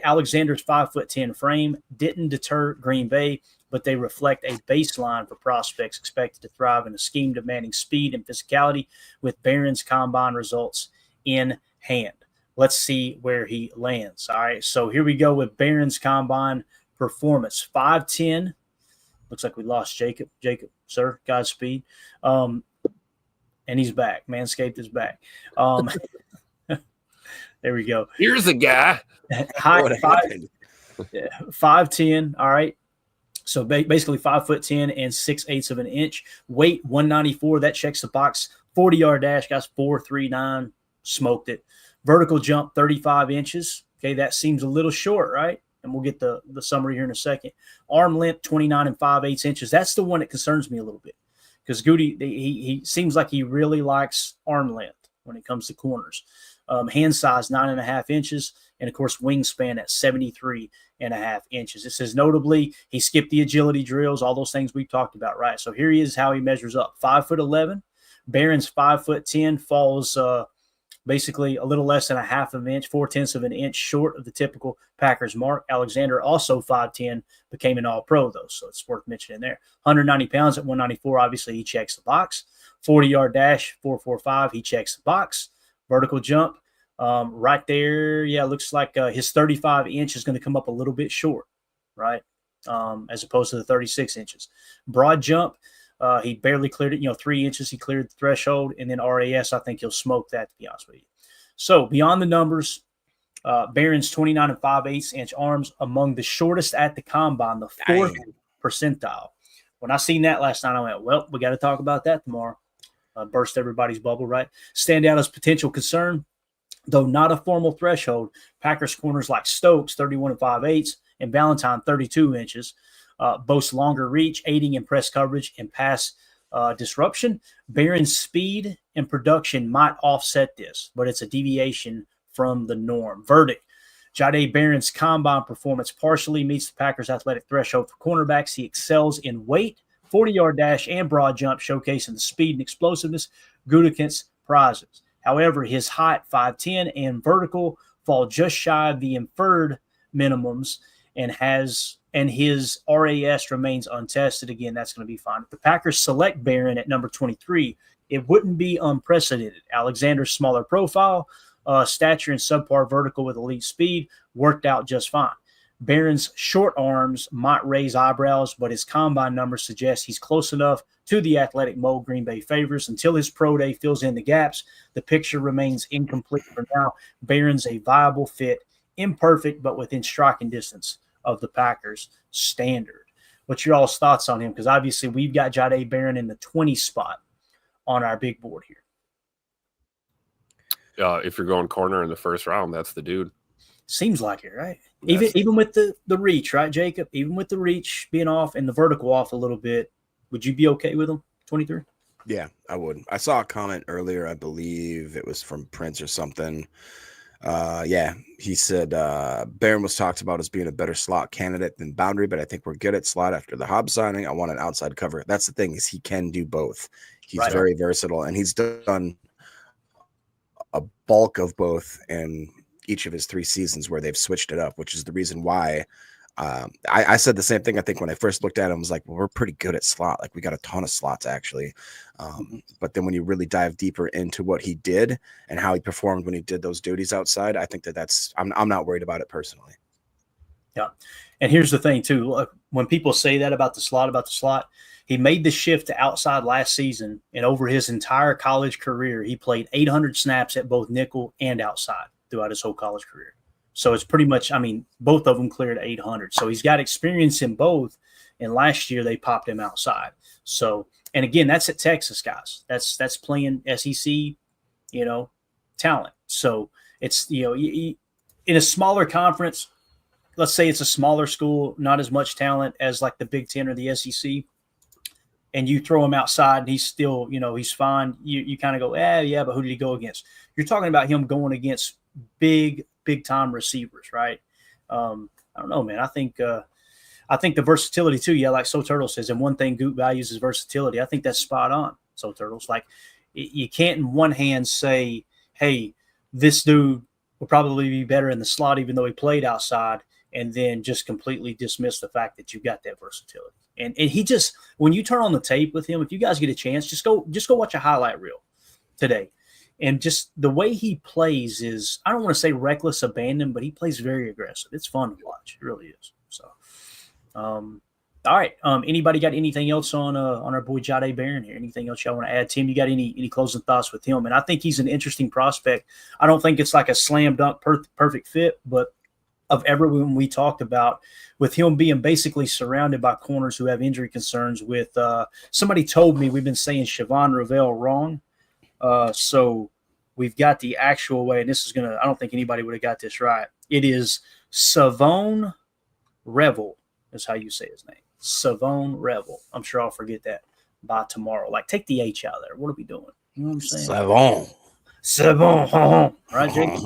A: Alexander's 5'10" frame didn't deter Green Bay, but they reflect a baseline for prospects expected to thrive in a scheme demanding speed and physicality with Barron's combine results in hand. Let's see where he lands. All right, so here we go with Barron's combine performance. 5'10". Looks like we lost Jacob. Jacob, sir, Godspeed. And he's back. Manscaped is back. There we go.
B: Here's a guy.
A: Height 5'10". All right. So basically 5'10" and 6/8 of an inch. Weight 194. That checks the box. 40-yard dash, guys, 4.39. Smoked it. Vertical jump, 35 inches. Okay, that seems a little short, right? And we'll get the summary here in a second. Arm length, 29 5/8 inches. That's the one that concerns me a little bit, because Goody, he seems like he really likes arm length when it comes to corners. Hand size, 9.5 inches. And, of course, wingspan at 73.5 inches. It says notably he skipped the agility drills, all those things we've talked about, right? So here he is, how he measures up. 5'11". Barron's 5'10", falls basically a little less than a half of an inch, 4/10 of an inch short of the typical Packers mark. Alexander, also 5'10", became an All-Pro, though, so it's worth mentioning there. 190 pounds at 194, obviously he checks the box. 40-yard dash, 4.45, he checks the box. Vertical jump, right there, looks like his 35-inch is going to come up a little bit short, right, as opposed to the 36 inches. Broad jump, he barely cleared it, 3 inches he cleared the threshold, and then RAS, I think he'll smoke that, to be honest with you. So beyond the numbers, Barron's 29 5/8 inch arms, among the shortest at the combine, the 4th percentile. When I seen that last night, I went, well, we got to talk about that tomorrow. Burst everybody's bubble, right? Stand out as potential concern, though not a formal threshold. Packers corners like Stokes, 31 5/8, and Valentine, 32 inches. Boasts longer reach, aiding in press coverage and pass disruption. Barron's speed and production might offset this, but it's a deviation from the norm. Verdict: Jahdae Barron's combine performance partially meets the Packers' athletic threshold for cornerbacks. He excels in weight, 40-yard dash, and broad jump, showcasing the speed and explosiveness Gutekunst prizes. However, his height, 5'10", and vertical fall just shy of the inferred minimums, and his RAS remains untested. Again, that's going to be fine. If the Packers select Barron at number 23, it wouldn't be unprecedented. Alexander's smaller profile, stature, and subpar vertical with elite speed worked out just fine. Barron's short arms might raise eyebrows, but his combine numbers suggest he's close enough to the athletic mold Green Bay favors. Until his pro day fills in the gaps, the picture remains incomplete for now. Barron's a viable fit, imperfect, but within striking distance of the Packers standard. What's your all's thoughts on him? Because obviously we've got Jahdae Barron in the 20 spot on our big board here.
B: If you're going corner in the first round, that's the dude.
A: Seems like it, right? Even with the reach, right, Jacob? Even with the reach being off and the vertical off a little bit, would you be okay with him, 23?
C: Yeah, I would. I saw a comment earlier, I believe it was from Prince or something. He said Barron was talked about as being a better slot candidate than boundary, but I think we're good at slot after the Hobbs signing. I want an outside cover. That's the thing, is he can do both. He's very versatile, and he's done a bulk of both in each of his 3 seasons where they've switched it up, which is the reason why I said the same thing. I think when I first looked at him, I was like, well, we're pretty good at slot. Like, we got a ton of slots actually. But then when you really dive deeper into what he did and how he performed when he did those duties outside, I think I'm not worried about it personally.
A: Yeah. And here's the thing too. Look, when people say that about the slot, he made the shift to outside last season, and over his entire college career, he played 800 snaps at both nickel and outside throughout his whole college career. So it's pretty much, both of them cleared 800. So he's got experience in both. And last year they popped him outside. So, and again, that's at Texas, guys. That's playing SEC, talent. So it's, in a smaller conference, let's say it's a smaller school, not as much talent as like the Big Ten or the SEC, and you throw him outside and he's still, he's fine. You kind of go, yeah, but who did he go against? You're talking about him going against big time receivers, right? I don't know, man. I think the versatility too. Yeah, like So Turtle says, and one thing Goot values is versatility. I think that's spot on. So Turtles, like, you can't in one hand say, hey, this dude will probably be better in the slot even though he played outside, and then just completely dismiss the fact that you've got that versatility. And he just, when you turn on the tape with him, if you guys get a chance, just go watch a highlight reel today. And just the way he plays is, I don't want to say reckless abandon, but he plays very aggressive. It's fun to watch. It really is. So, all right. Anybody got anything else on our boy Jahdae Barron here? Anything else y'all want to add? Tim, you got any closing thoughts with him? And I think he's an interesting prospect. I don't think it's like a slam dunk perfect fit, but of everyone we talked about, with him being basically surrounded by corners who have injury concerns with somebody told me we've been saying Siobhan Ravel wrong. So we've got the actual way, and this is I don't think anybody would have got this right. It is Savone Revel is how you say his name. Savone Revel. I'm sure I'll forget that by tomorrow. Like, take the H out of there. What are we doing? You know what I'm saying? Savone. Right, Jake?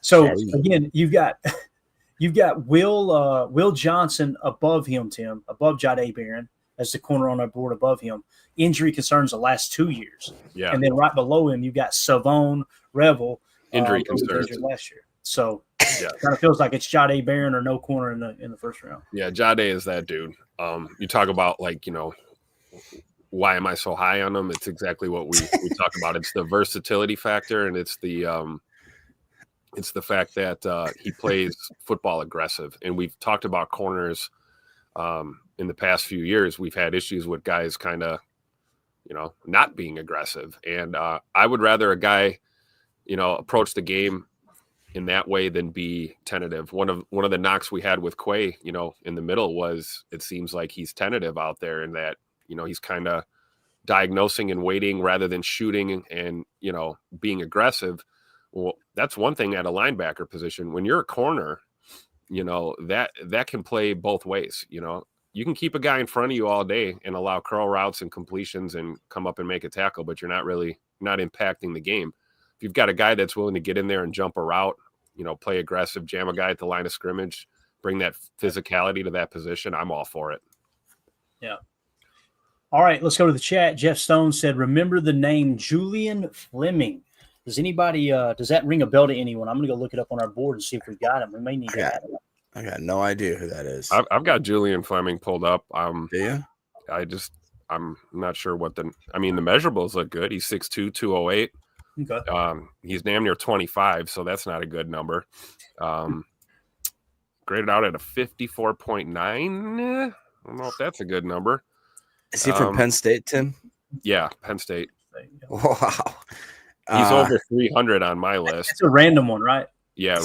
A: So again, you've got Will Johnson above him, Tim, above Jahdae Barron as the corner on our board above him. Injury concerns the last 2 years.
B: Yeah.
A: And then right below him, you've got Savone Revel.
B: Injury
A: who was
B: concerns.
A: injured last year. So
B: Yeah.
A: it kind of feels like it's Jade Barron or no corner in the first round.
B: Yeah, Jade is that dude. You talk about why am I so high on him? It's exactly what we talk about. It's the versatility factor, and it's the fact that he plays football aggressive. And we've talked about corners in the past few years. We've had issues with guys kind of, not being aggressive. And I would rather a guy, approach the game in that way than be tentative. One of the knocks we had with Quay, in the middle was it seems like he's tentative out there, and that he's kind of diagnosing and waiting rather than shooting and being aggressive. Well, that's one thing at a linebacker position. When you're a corner, that can play both ways. You can keep a guy in front of you all day and allow curl routes and completions and come up and make a tackle, but you're not impacting the game. If you've got a guy that's willing to get in there and jump a route, play aggressive, jam a guy at the line of scrimmage, bring that physicality to that position, I'm all for it.
A: Yeah. All right, let's go to the chat. Jeff Stone said, remember the name Julian Fleming. Does anybody, does that ring a bell to anyone? I'm going to go look it up on our board and see if we got him. We may need to add him.
C: I got no idea who that is.
B: I've got Julian Fleming pulled up.
C: Do you?
B: I'm not sure the measurables look good. He's 6'2", 208.
A: Okay.
B: He's damn near 25, so that's not a good number. Graded out at a 54.9. I don't know if that's a good number.
C: Is he from Penn State, Tim?
B: Yeah, Penn State.
C: Wow.
B: He's over 300 on my list.
A: It's a random one, right?
B: Yeah,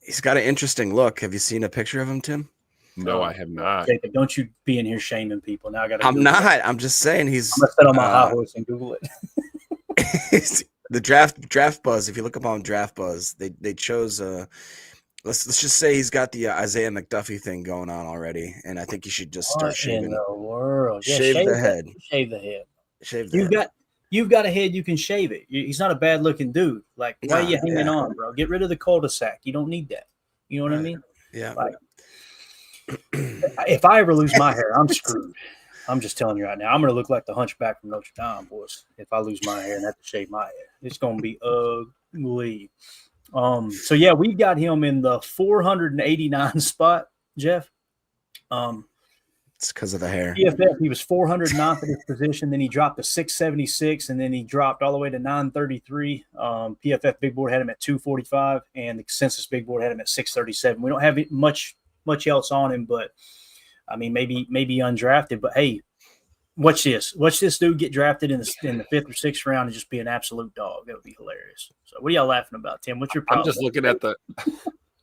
C: he's got an interesting look. Have you seen a picture of him, Tim?
B: No, I have not.
A: Jacob, don't you be in here shaming people. Now I got to.
C: I'm not. I'm just saying he's.
A: I'm gonna sit on my high horse and Google
C: it. The draft buzz. If you look up on Draft Buzz, they chose. Let's just say he's got the Isaiah McDuffie thing going on already, and I think you should just start shaving.
A: In the world? Yeah,
C: shave the head.
A: Shave the head.
C: Shave the head.
A: You've got a head, you can shave it. He's not a bad looking dude. Like, why are you hanging on, bro? Get rid of the cul-de-sac. You don't need that. You know what I mean?
C: Yeah.
A: Like, if I ever lose my hair, I'm screwed. I'm just telling you right now. I'm going to look like the hunchback from Notre Dame, boys, if I lose my hair and have to shave my head. It's going to be ugly. So, yeah, we've got him in the 489 spot, Jeff.
C: It's because of the hair.
A: PFF, he was 409th at his position. Then he dropped to 676, and then he dropped all the way to 933. PFF Big Board had him at 245, and the Consensus Big Board had him at 637. We don't have much else on him, but I mean, maybe undrafted. But hey, watch this. Watch this dude get drafted in the fifth or sixth round and just be an absolute dog. That would be hilarious. So, what are y'all laughing about, Tim? What's your problem?
B: I'm just looking at the.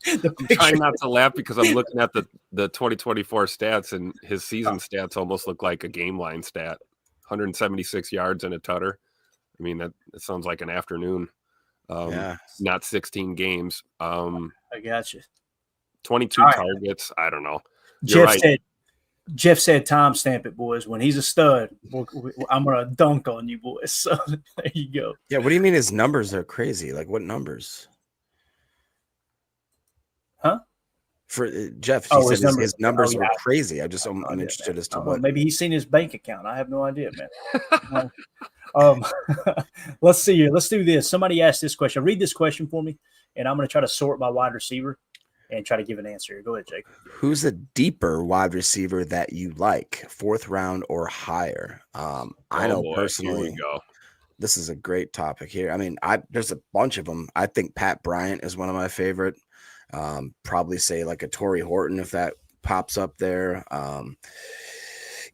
B: I'm trying not to laugh because I'm looking at the 2024 stats, and his season stats almost look like a game line stat. 176 yards and a tutter. I mean, that sounds like an afternoon. Not 16 games.
A: I got you.
B: 22 targets. I don't know.
A: Jeff said, time stamp it, boys. When he's a stud, I'm going to dunk on you, boys. So there you go.
C: Yeah, what do you mean his numbers are crazy? Like, what numbers?
A: Huh?
C: For Jeff, he said his numbers were crazy. I'm interested as to what.
A: Maybe he's seen his bank account. I have no idea, man. Let's see here. Let's do this. Somebody asked this question. Read this question for me, and I'm going to try to sort by wide receiver and try to give an answer. Go ahead, Jake.
C: Who's a deeper wide receiver that you like, fourth round or higher? I know personally. This is a great topic here. I mean, there's a bunch of them. I think Pat Bryant is one of my favorite. Probably say like a Torrey Horton if that pops up there.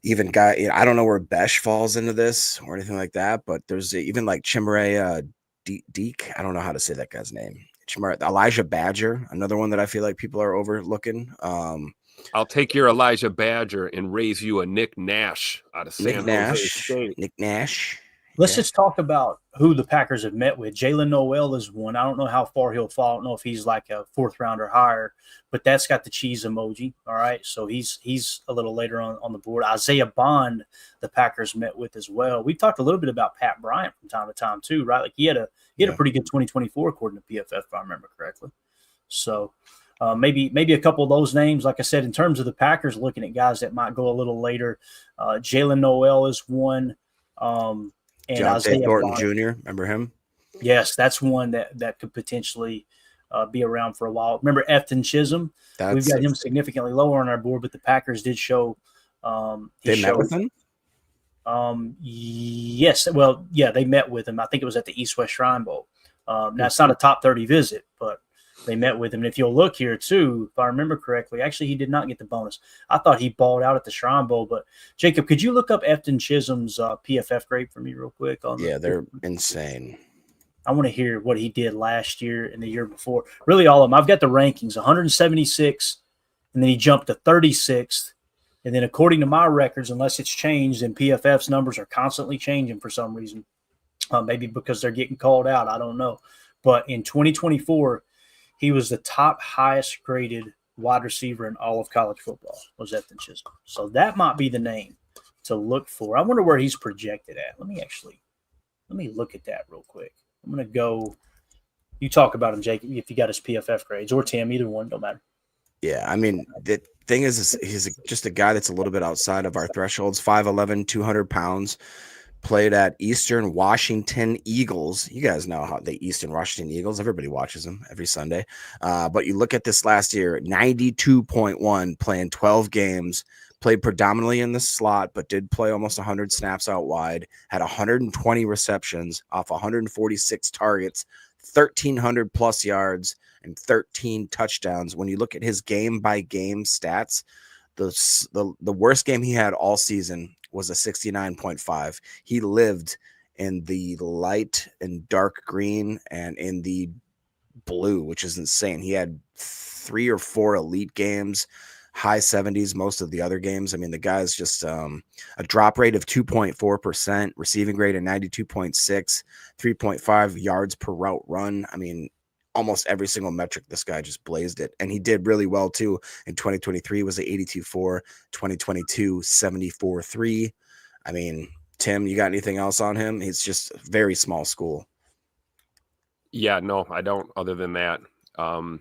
C: Even guy, I don't know where Besh falls into this or anything like that, but there's even like Chimere Deek. I don't know how to say that guy's name. Elijah Badger, another one that I feel like people are overlooking.
B: I'll take your Elijah Badger and raise you a Nick Nash out of San Jose State.
C: Nick Nash.
A: Let's just talk about who the Packers have met with. Jalen Noel is one. I don't know how far he'll fall. I don't know if he's like a fourth round or higher, but that's got the cheese emoji. All right. So he's a little later on the board. Isaiah Bond, the Packers met with as well. We've talked a little bit about Pat Bryant from time to time too, right? Like he had a pretty good 2024 according to PFF, if I remember correctly. So maybe a couple of those names, like I said, in terms of the Packers, looking at guys that might go a little later. Jalen Noel is one. And
C: Jonte
A: Isaiah
C: Thornton
A: Bond.
C: Jr. Remember him?
A: Yes, that's one that could potentially be around for a while. Remember Efton Chisholm? We've got him significantly lower on our board, but the Packers did show.
C: They met with him?
A: Yes. Well, yeah, they met with him. I think it was at the East-West Shrine Bowl. Now, it's not a top 30 visit, but they met with him. And if you'll look here, too, if I remember correctly, actually, he did not get the bonus. I thought he balled out at the Shrine Bowl. But, Jacob, could you look up Efton Chisholm's PFF grade for me real quick?
C: They're insane.
A: I want to hear what he did last year and the year before. Really, all of them. I've got the rankings, 176, and then he jumped to 36th. And then according to my records, unless it's changed, and PFF's numbers are constantly changing for some reason, maybe because they're getting called out, I don't know. But in 2024, he was the top highest graded wide receiver in all of college football, was Efton Chisholm. So that might be the name to look for. I wonder where he's projected at. Let me look at that real quick. I'm going to go – you talk about him, Jake, if you got his PFF grades, or Tim, either one, don't matter.
C: Yeah, I mean, the thing is he's just a guy that's a little bit outside of our thresholds, 5'11", 200 pounds, played at Eastern Washington Eagles. You guys know how the Eastern Washington Eagles, everybody watches them every Sunday. But you look at this last year, 92.1, playing 12 games, played predominantly in the slot, but did play almost 100 snaps out wide, had 120 receptions off 146 targets, 1,300 plus yards, and 13 touchdowns. When you look at his game-by-game stats, the worst game he had all season was a 69.5. He lived in the light and dark green and in the blue, which is insane. He had 3 or 4 elite games, high 70s most of the other games. I mean, the guy's just a drop rate of 2.4%, receiving grade of 92.6, 3.5 yards per route run. I mean, almost every single metric, this guy just blazed it. And he did really well, too. In 2023 was a 82.4, 2022, 74.3. I mean, Tim, you got anything else on him? He's just very small school.
B: Yeah, no, I don't, other than that. I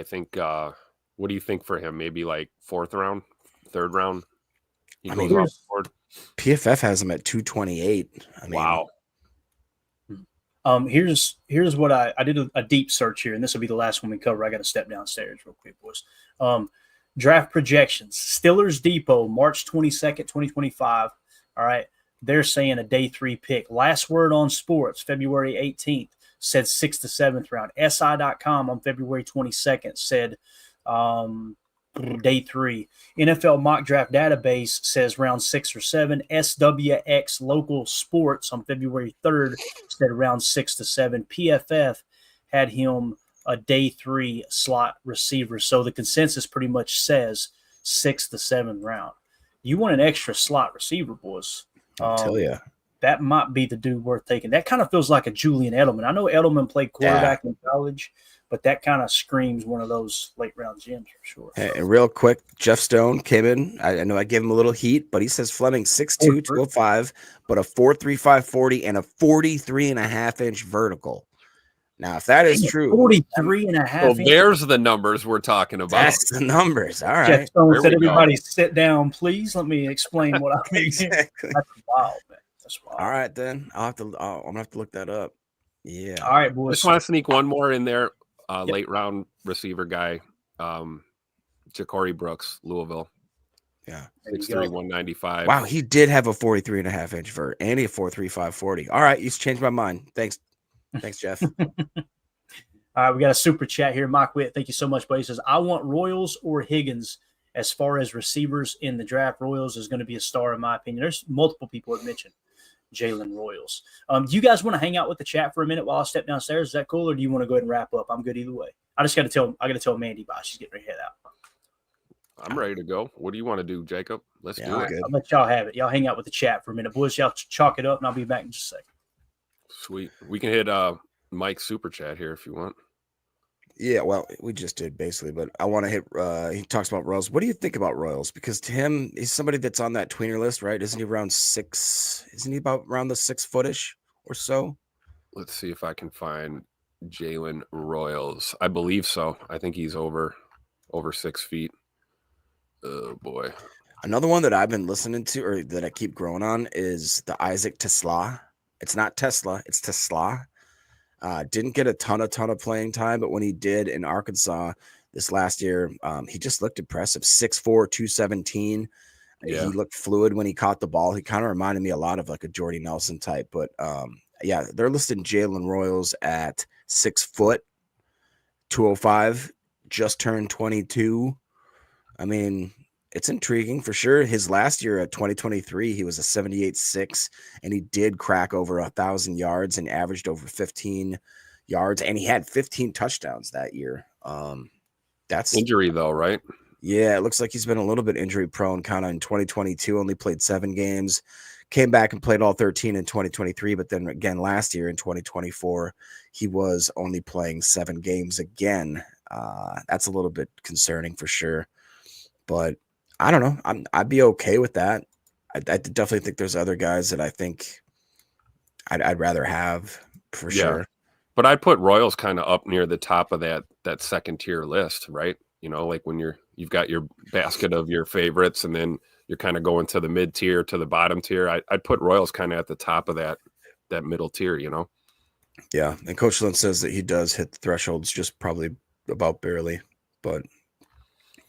B: think what do you think for him? Maybe like 4th round, 3rd round? He goes off the board.
C: PFF has him at 228. I mean,
B: wow.
A: Here's what I did a deep search here, and this will be the last one we cover. I got to step downstairs real quick, boys. Draft projections. Steelers Depot, March 22nd, 2025. All right. They're saying a day 3 pick. Last Word on Sports, February 18th, said 6th to 7th round. SI.com on February 22nd said day 3. NFL Mock Draft Database says round 6 or 7. SWX Local Sports on February 3rd said round 6 to 7. PFF had him a day 3 slot receiver. So the consensus pretty much says 6th to 7th round. You want an extra slot receiver, boys.
C: I'll tell you.
A: That might be the dude worth taking. That kind of feels like a Julian Edelman. I know Edelman played quarterback in college, but that kind of screams one of those late round gems for sure.
C: Hey, and real quick, Jeff Stone came in. I know I gave him a little heat, but he says Fleming 6'2", 205, but a 4.35 40 and a 43.5-inch vertical. Now, if that is true,
A: 43.5.
B: Well, there's the numbers we're talking about.
C: That's the numbers. All right.
A: Jeff Stone said, "Everybody sit down, please. Let me explain what I mean."
C: Exactly.
A: That's wild, man. That's wild.
C: All right, then I'm gonna have to look that up. Yeah.
A: All right, boys.
B: Just want to sneak one more in there. Late round receiver guy, Ja'Cory Brooks, Louisville.
C: Yeah.
B: 6'3", 195.
C: Wow, he did have a 43.5-inch vert and a 4.35 40. All right, you changed my mind. Thanks, Jeff.
A: All right, we got a super chat here. Mike Witt, thank you so much, buddy. He says, I want Royals or Higgins as far as receivers in the draft. Royals is going to be a star, in my opinion. There's multiple people have mentioned Jalen Royals. Do you guys want to hang out with the chat for a minute while I step downstairs? Is that cool, or do you want to go ahead and wrap up? I'm good either way. I got to tell Mandy bye. She's getting ready to head out.
B: I'm ready to go. What do you want to do, Jacob? Let's do it.
C: Good.
A: I'll let y'all have it. Y'all hang out with the chat for a minute. Boys, y'all chalk it up, and I'll be back in just a second.
B: Sweet. We can hit Mike's super chat here if you want.
C: Yeah, well, we just did basically, but I want to hit. He talks about Royals. What do you think about Royals? Because to him, he's somebody that's on that tweener list, right? Isn't he around 6? Isn't he about around the 6-footish or so?
B: Let's see if I can find Jalen Royals. I believe so. I think he's over 6 feet. Oh boy.
C: Another one that I've been listening to, or that I keep growing on, is the Isaac Tesla. It's not Tesla, it's Tesla. Didn't get a ton of playing time, but when he did in Arkansas this last year, he just looked impressive. 6'4", 217.
B: Yeah.
C: He looked fluid when he caught the ball. He kind of reminded me a lot of like a Jordy Nelson type, but yeah, they're listing Jalen Royals at 6 foot, 205, just turned 22. I mean, it's intriguing for sure. His last year at 2023, he was a 78.6, and he did crack over 1,000 yards and averaged over 15 yards, and he had 15 touchdowns that year. That's
B: Injury though, right?
C: Yeah, it looks like he's been a little bit injury prone. Kind of in 2022, only played 7 games, came back and played all 13 in 2023. But then again, last year in 2024, he was only playing 7 games again. That's a little bit concerning for sure. But I don't know. I'd be okay with that. I definitely think there's other guys that I think I'd rather have for sure.
B: But I'd put Royals kind of up near the top of that second tier list, right? You know, like when you've got your basket of your favorites, and then you're kind of going to the mid tier to the bottom tier. I'd put Royals kind of at the top of that middle tier, you know?
C: Yeah. And Coach Lynn says that he does hit the thresholds just probably about barely, but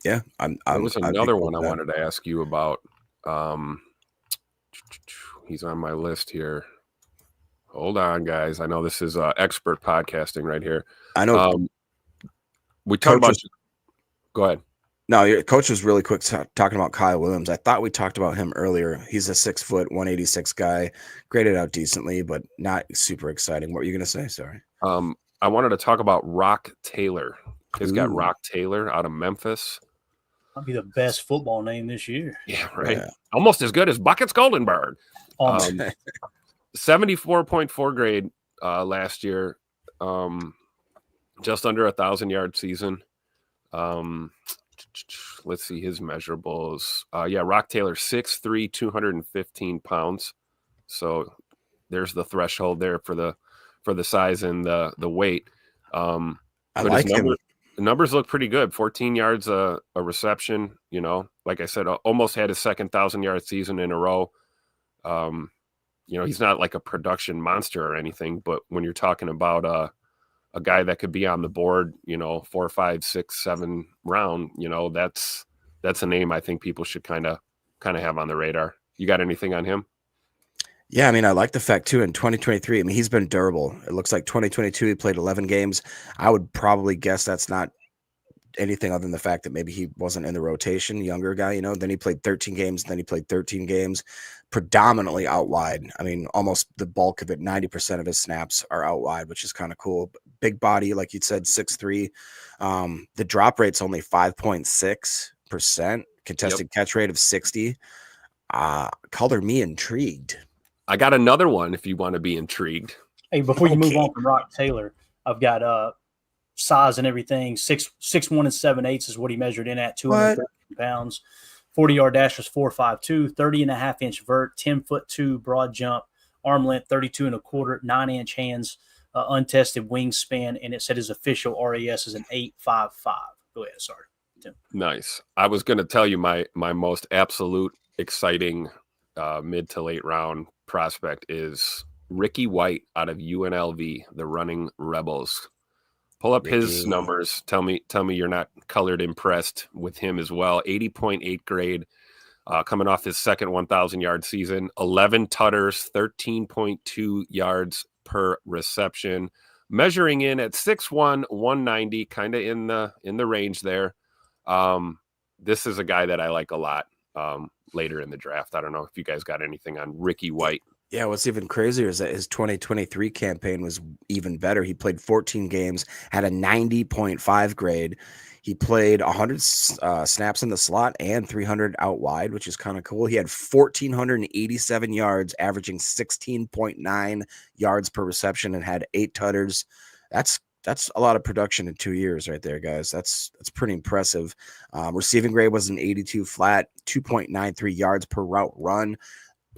C: yeah,
B: There was another one I wanted to ask you about. He's on my list here. Hold on, guys. I know this is expert podcasting right here.
C: I know.
B: We talked about. Go ahead.
C: No, your coach was really quick talking about Kyle Williams. I thought we talked about him earlier. He's a 6 foot, 186 guy, graded out decently, but not super exciting. What were you going to say? Sorry.
B: I wanted to talk about Rock Taylor. He's got Rock Taylor out of Memphis.
A: Might be the best football name this year.
B: Yeah, right. Yeah. Almost as good as Buckets Goldenberg. 74.4 grade last year. Just under 1,000-yard season. Let's see his measurables. Rock Taylor, 6'3", 215 pounds. So there's the threshold there for the size and the weight.
C: I like him.
B: The numbers look pretty good. 14 yards a reception. You know, like I said, almost had his second 1,000-yard season in a row. You know, he's not like a production monster or anything, but when you're talking about a guy that could be on the board, you know, 4, 5, 6, 7 round, you know, that's a name I think people should kind of have on the radar. You got anything on him?
C: Yeah, I mean, I like the fact too in 2023, I mean, he's been durable. It looks like 2022 he played 11 games. I would probably guess that's not anything other than the fact that maybe he wasn't in the rotation, younger guy, you know. Then he played 13 games, then he played 13 games, predominantly out wide. I mean, almost the bulk of it, 90% of his snaps are out wide, which is kind of cool. Big body, like you said, 6'3". The drop rate's only 5.6%, contested catch rate of 60. Color me intrigued.
A: I
B: got another one if you want to be intrigued.
A: Hey, before you move on from Rock Taylor, I've got size and everything. 6'1" and 7/8 is what he measured in at, 230 pounds. 40-yard dash was 4.52, 30.5-inch vert, 10'2" broad jump, arm length 32 1/4, 9-inch hands, untested wingspan, and it said his official RAS is an 8.55. Go ahead, sorry, Tim.
B: Nice. I was going to tell you my most absolute exciting mid to late round prospect is Ricky White out of UNLV, the Running Rebels. Pull up his numbers. Tell me you're not colored impressed with him as well. 80.8 grade, coming off his second 1,000-yard season. 11 tutters, 13.2 yards per reception. Measuring in at 6'1", 190, kind of in the range there. This is a guy that I like a lot later in the draft. I don't know if you guys got anything on Ricky White.
C: Yeah, what's even crazier is that his 2023 campaign was even better. He played 14 games, had a 90.5 grade. He played 100 snaps in the slot and 300 out wide, which is kind of cool. He had 1,487 yards, averaging 16.9 yards per reception, and had 8 tutters. That's a lot of production in 2 years right there, guys. That's pretty impressive. Receiving grade was an 82 flat, 2.93 yards per route run.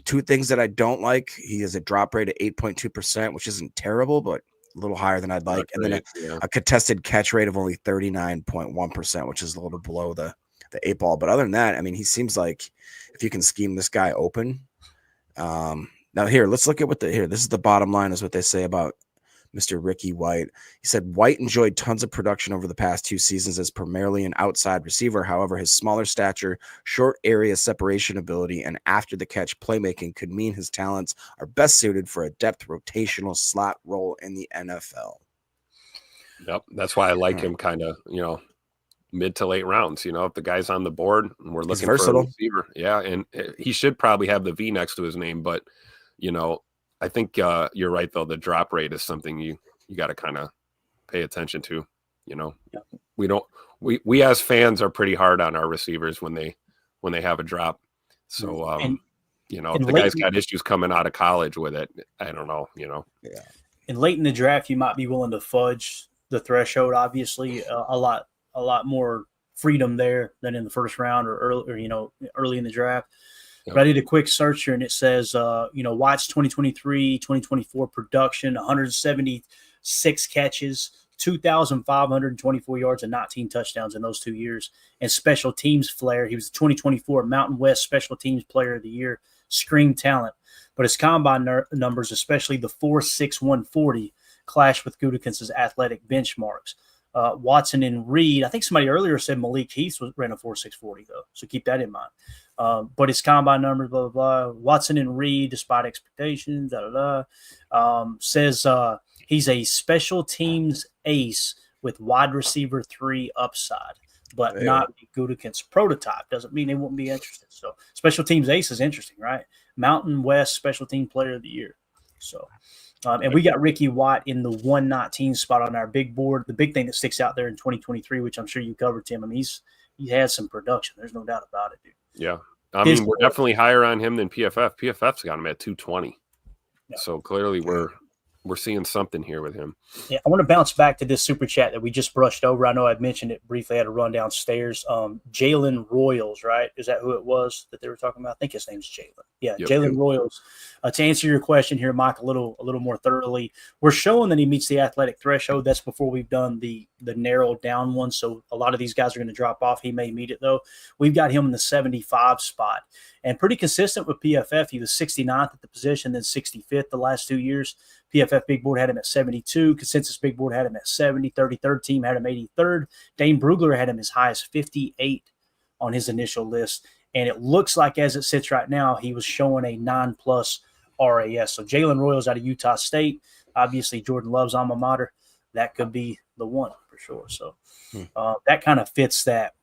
C: 2 things that I don't like: he has a drop rate of 8.2%, which isn't terrible, but a little higher than I'd like. And then a contested catch rate of only 39.1%, which is a little below the 8 ball. But other than that, I mean, he seems like if you can scheme this guy open, Now here, let's look at this is the bottom line is what they say about Mr. Ricky White. He said White enjoyed tons of production over the past 2 seasons as primarily an outside receiver. However, his smaller stature, short area separation ability, and after the catch playmaking could mean his talents are best suited for a depth rotational slot role in the NFL.
B: Yep. That's why I like him kind of, mid to late rounds. If the guy's on the board and we're looking for a receiver. Yeah. And he should probably have the V next to his name, but I think you're right though. The drop rate is something you got to kind of pay attention to. We as fans are pretty hard on our receivers when they have a drop. So if the guy's got issues coming out of college with it, I don't know. Yeah.
A: And late in the draft, you might be willing to fudge the threshold. Obviously, a lot more freedom there than in the first round or early in the draft. Yep. But I did a quick search here, and it says, White's 2023, 2024 production, 176 catches, 2,524 yards, and 19 touchdowns in those 2 years. And special teams flair. He was the 2024 Mountain West Special Teams Player of the Year. Scream talent. But his combine numbers, especially the 4.6 140, clash with Gutekunst's athletic benchmarks. Watson and Reed, I think somebody earlier said Malik Heath ran a 4.640 though, so keep that in mind. But his combine numbers, blah, blah, blah. Watson and Reed, despite expectations, says he's a special teams ace with wide receiver 3 upside, but not Gutekunst's prototype. Doesn't mean they won't be interested. So special teams ace is interesting, right? Mountain West Special Team Player of the Year. So. And we got Ricky White in the 119 spot on our big board. The big thing that sticks out there in 2023, which I'm sure you covered, Tim. I mean, he has some production. There's no doubt about it, dude.
B: Yeah. I mean, we're definitely higher on him than PFF. PFF's got him at 220. Yeah. So clearly we're seeing something here with him.
A: Yeah, I want to bounce back to this super chat that we just brushed over. I know I mentioned it briefly. I had to run downstairs. Jalen Royals, right? Is that who it was that they were talking about? I think his name's Jalen. Yeah, yep. Jalen Royals. To answer your question here, Mike, a little more thoroughly, we're showing that he meets the athletic threshold. That's before we've done the narrowed down one. So a lot of these guys are going to drop off. He may meet it though. We've got him in the 75 spot and pretty consistent with PFF. He was 69th at the position, then 65th the last 2 years. PFF Big Board had him at 72. Consensus Big Board had him at 70. 33rd team had him 83rd. Dane Brugler had him as high as 58 on his initial list. And it looks like as it sits right now, he was showing a 9+ RAS. So Jalen Royals out of Utah State, obviously Jordan Love's alma mater. That could be the one for sure. So that kind of fits that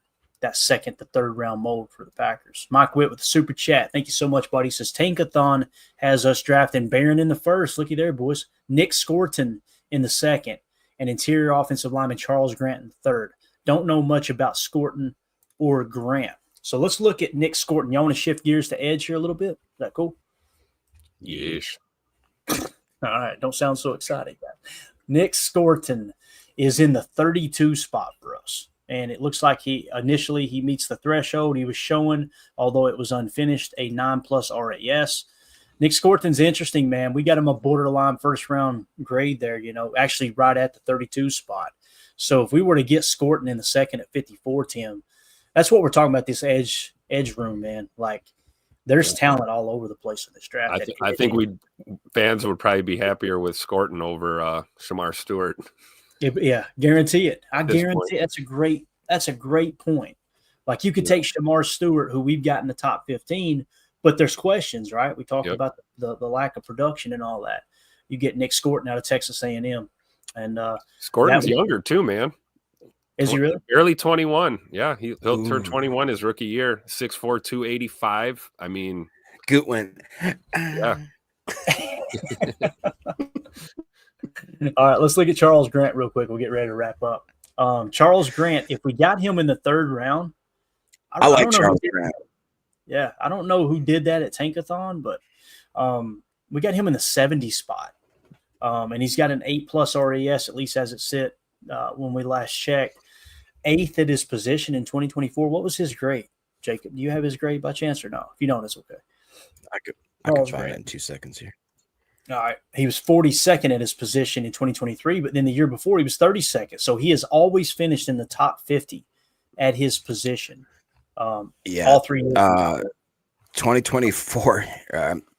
A: second to third round mold for the Packers. Mike Witt with the super chat. Thank you so much, buddy. He says Tankathon has us drafting Barron in the first. Looky there, boys. Nick Scorton in the second, and interior offensive lineman Charles Grant in third. Don't know much about Scorton or Grant. So let's look at Nick Scorton. Y'all want to shift gears to edge here a little bit? Is that cool?
B: Yes.
A: All right. Don't sound so excited. Nick Scorton is in the 32 spot for us. And it looks like he meets the threshold. He was showing, although it was unfinished, a 9+ RAS. Nick Scorton's interesting, man. We got him a borderline first-round grade there, actually right at the 32 spot. So if we were to get Scorton in the second at 54, Tim, that's what we're talking about, this edge room, man. Like, there's talent all over the place in this draft.
B: I think fans would probably be happier with Scorton over Shamar Stewart.
A: Yeah, guarantee it. I guarantee it. That's a great point. Like you could take Shamar Stewart, who we've got in the top 15, but there's questions, right? We talked about the lack of production and all that. You get Nick Scorton out of Texas A&M, and
B: Scorton's younger too, man.
A: Is he really?
B: Barely 21. Yeah, he'll turn 21 his rookie year. 6'4", 285. I mean,
C: Goot went.
B: Yeah.
A: All right, let's look at Charles Grant real quick. We'll get ready to wrap up. Charles Grant, if we got him in the third round,
C: I like Charles Grant.
A: Yeah, I don't know who did that at Tankathon, but we got him in the 70 spot. And he's got an 8+ RAS, at least as it sit when we last checked. 8th at his position in 2024. What was his grade, Jacob? Do you have his grade by chance or no? If you don't, it's okay.
C: I could find it in 2 seconds here.
A: All right. He was 42nd at his position in 2023, but then the year before he was 32nd. So he has always finished in the top 50 at his position. All 3 years.
C: 2024.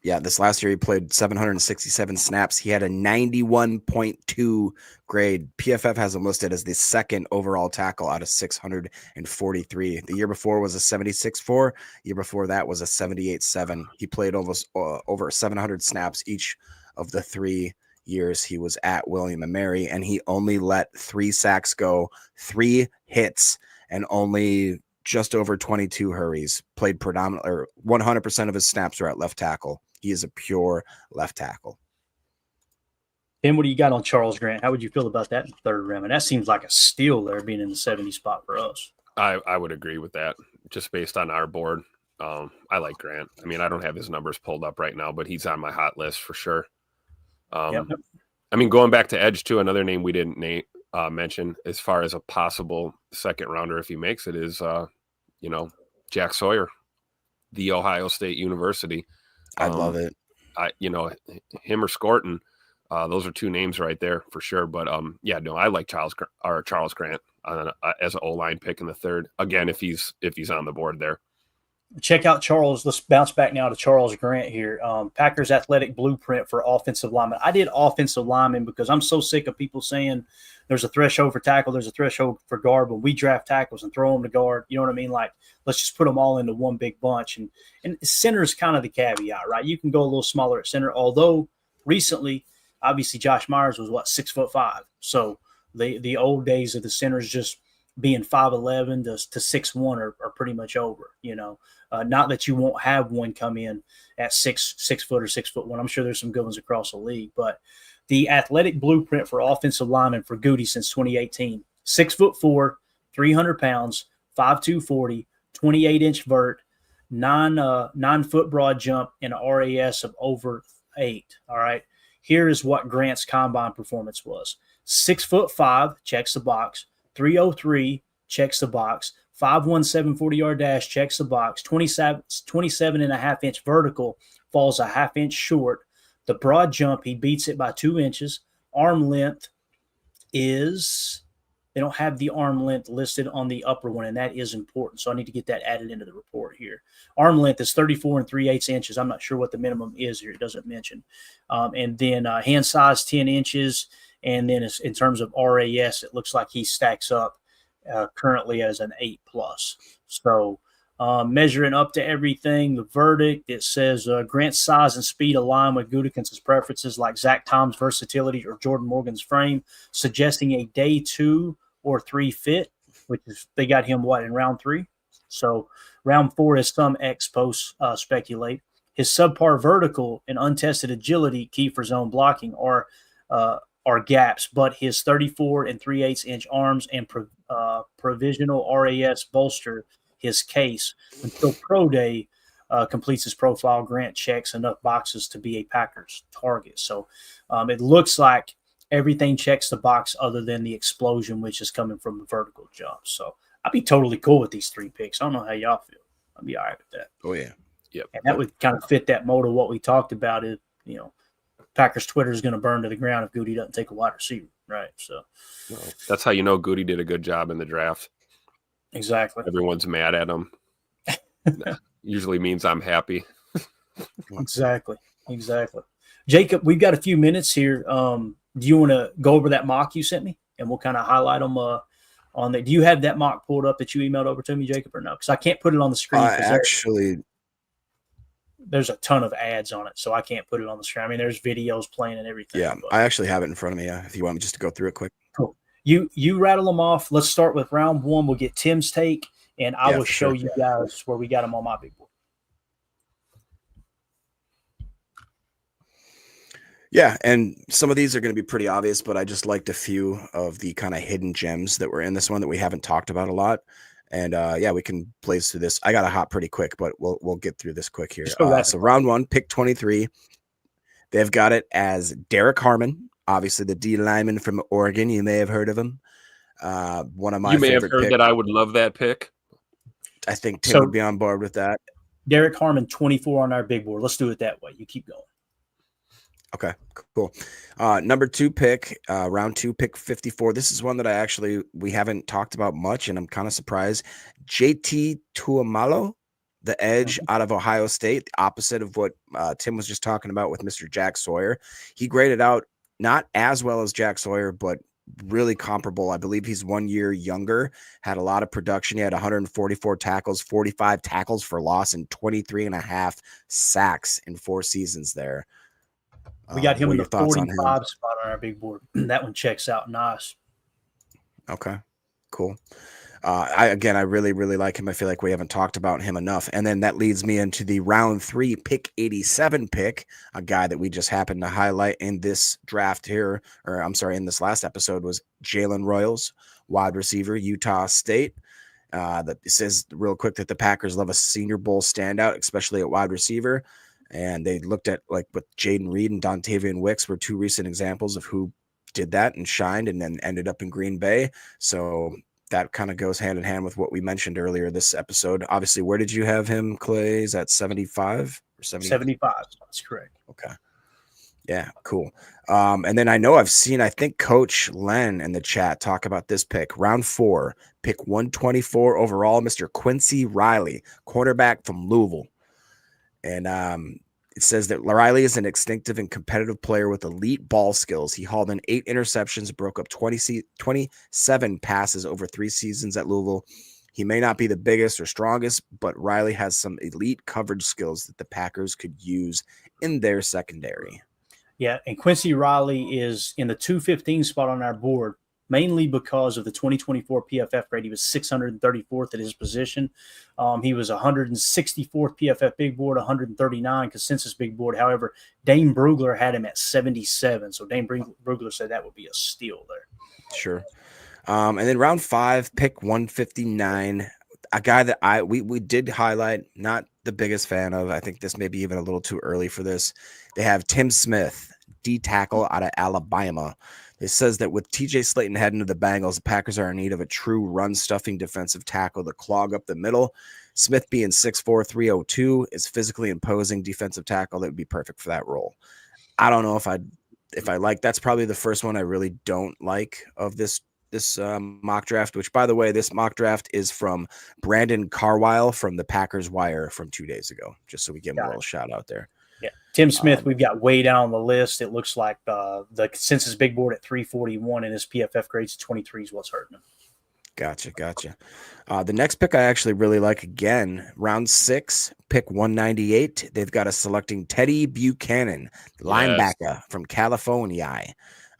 C: This last year he played 767 snaps. He had a 91.2 grade. PFF has him listed as the second overall tackle out of 643. The year before was a 76.4. Year before that was a 78.7. He played almost over 700 snaps each of the 3 years he was at William & Mary, and he only let 3 sacks go, 3 hits, and only just over 22 hurries. Played predominantly, or 100% of his snaps are at left tackle. He is a pure left tackle.
A: Tim, what do you got on Charles Grant? How would you feel about that in the third round? And that seems like a steal there, being in the 70 spot for us.
B: I would agree with that, just based on our board. I like Grant. I mean, I don't have his numbers pulled up right now, but he's on my hot list for sure. I mean, going back to edge too, another name we didn't mention as far as a possible second rounder if he makes it is, Jack Sawyer, the Ohio State University.
C: I'd love it.
B: Him or Scorton, those are 2 names right there for sure. But I like Charles Grant as an O-line pick in the third. Again, if he's on the board there.
A: Check out Charles. Let's bounce back now to Charles Grant here. Packers athletic blueprint for offensive lineman. I did offensive lineman because I'm so sick of people saying there's a threshold for tackle, there's a threshold for guard, but we draft tackles and throw them to guard. You know what I mean? Like, let's just put them all into one big bunch. And center is kind of the caveat, right? You can go a little smaller at center, although recently, obviously, Josh Myers was 6'5". So the old days of the centers just being 5'11" to 6'1" are pretty much over, not that you won't have one come in at 6 foot or 6'1". I'm sure there's some good ones across the league, but the athletic blueprint for offensive linemen for Goody since 2018, 6'4", 300 pounds, 5'2", 40, 28-inch vert, 9 foot broad jump, and an RAS of over 8. All right. Here is what Grant's combine performance was. 6'5", checks the box. 303, checks the box. 5'17", 40-yard dash, checks the box. 27.5-inch vertical, falls a half-inch short. The broad jump, he beats it by 2 inches. Arm length is – they don't have the arm length listed on the upper one, and that is important. So I need to get that added into the report here. Arm length is 34 3/8 inches. I'm not sure what the minimum is here. It doesn't mention. And then hand size 10 inches. And then in terms of RAS, it looks like he stacks up currently as an 8+. So measuring up to everything, the verdict, it says Grant's size and speed align with Gutekunst's preferences like Zach Tom's versatility or Jordan Morgan's frame, suggesting a day 2 or 3 fit, which is they got him in round 3. So round 4 is some posts speculate. His subpar vertical and untested agility, key for zone blocking, are gaps, but his 34 3/8-inch arms and provisional RAS bolster his case until pro day completes his profile. Grant checks enough boxes to be a Packers target. So it looks like everything checks the box other than the explosion, which is coming from the vertical jump. So I'd be totally cool with these 3 picks. I don't know how y'all feel. I'd be all right with that.
C: Oh, yeah.
B: Yep.
A: And that would kind of fit that mold of what we talked about is, Packers Twitter is going to burn to the ground if Goody doesn't take a wide receiver, right? So
B: that's how you know Goody did a good job in the draft.
A: Exactly.
B: Everyone's mad at him. Usually means I'm happy.
A: Exactly. Jacob, we've got a few minutes here. Do you want to go over that mock you sent me, and we'll kind of highlight them on there? Do you have that mock pulled up that you emailed over to me, Jacob, or no? Because I can't put it on the screen. There's a ton of ads on it, so I can't put it on the screen. I mean, there's videos playing and everything.
C: Yeah, I actually have it in front of me. If you want me just to go through it quick.
A: Cool. You rattle them off. Let's start with round 1. We'll get Tim's take, and I will show you guys where we got them on my big board.
C: Yeah, and some of these are going to be pretty obvious, but I just liked a few of the kind of hidden gems that were in this one that we haven't talked about a lot. And we can blaze through this. I got a hot pretty quick, but we'll get through this quick here. So round 1, pick 23. They've got it as Derek Harmon, obviously the D lineman from Oregon. You may have heard of him. One of my favorite. You may have heard
B: that I would love that pick.
C: I think Tim would be on board with that.
A: Derek Harmon, 24 on our big board. Let's do it that way. You keep going.
C: Okay, cool. Number 2 pick, round 2, pick 54. This is one that we haven't talked about much, and I'm kind of surprised. JT Tuamalo. the edge out of Ohio State, the opposite of what Tim was just talking about with Mr. Jack Sawyer. He graded out not as well as Jack Sawyer, but really comparable. I believe he's 1 year younger, had a lot of production. He had 144 tackles, 45 tackles for loss, and 23.5 sacks in 4 seasons there.
A: We got him
C: what
A: in
C: are
A: the
C: your thoughts on
A: 45 spot on our big board. That one checks out nice.
C: Okay, cool. I really, really like him. I feel like we haven't talked about him enough. And then that leads me into the round 3 pick 87 pick, a guy that we just happened to highlight in this draft here, or I'm sorry, in this last episode, was Jalen Royals, wide receiver, Utah State. That says real quick that the Packers love a Senior Bowl standout, especially at wide receiver. And they looked at like what Jaden Reed and Dontavian Wicks were 2 recent examples of who did that and shined and then ended up in Green Bay. So that kind of goes hand in hand with what we mentioned earlier this episode. Obviously, where did you have him, Clay? Is that 75 or 70?
A: 75. That's correct.
C: Okay. Yeah, cool. And then I think Coach Len in the chat talk about this pick. Round 4, pick 124 overall, Mr. Quincy Riley, quarterback from Louisville. And it says that Riley is an instinctive and competitive player with elite ball skills. He hauled in 8 interceptions, broke up 27 passes over 3 seasons at Louisville. He may not be the biggest or strongest, but Riley has some elite coverage skills that the Packers could use in their secondary.
A: Yeah, and Quincy Riley is in the 215 spot on our board, mainly because of the 2024 PFF grade. He was 634th at his position. He was 164th PFF big board, 139 consensus big board. However, Dane Brugler had him at 77. So Dane Brugler said that would be a steal there.
C: Sure. And then round 5, pick 159, a guy that we did highlight, not the biggest fan of. I think this may be even a little too early for this. They have Tim Smith, D tackle out of Alabama. It says that with TJ Slayton heading to the Bengals, the Packers are in need of a true run-stuffing defensive tackle to clog up the middle. Smith, being 6'4", 302, is physically imposing defensive tackle that would be perfect for that role. I don't know if I like. That's probably the first one I really don't like of this mock draft. Which, by the way, this mock draft is from Brandon Carwile from the Packers Wire from 2 days ago. Just so we give him a little shout out there.
A: Yeah, Tim Smith, we've got way down on the list. It looks like the consensus big board at 341 and his PFF grades 23 is what's hurting him.
C: Gotcha. The next pick I actually really like again. Round 6, pick 198. They've got us selecting Teddy Buchanan, linebacker from California.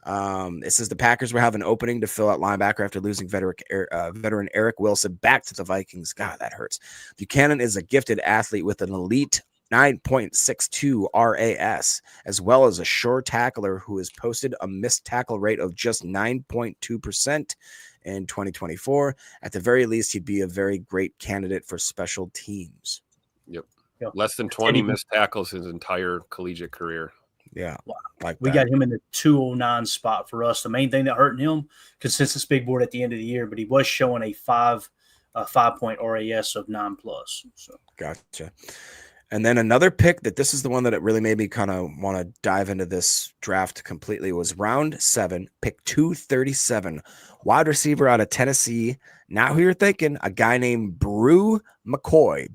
C: It says the Packers will have an opening to fill out linebacker after losing veteran Eric Wilson back to the Vikings. God, that hurts. Buchanan is a gifted athlete with an elite 9.62 RAS, as well as a sure tackler who has posted a missed tackle rate of just 9.2% in 2024. At the very least, he'd be a very great candidate for special teams.
B: Yep. Less than 20 missed tackles his entire collegiate career.
C: Yeah.
A: Wow. We got him in the 209 spot for us. The main thing that hurt him, consensus big board at the end of the year, but he was showing a 5-point RAS of 9+. So
C: gotcha. And then another pick this is the one that it really made me kind of want to dive into this draft completely, was round 7, pick 237, wide receiver out of Tennessee. Now who you're thinking, a guy named Bru McCoy,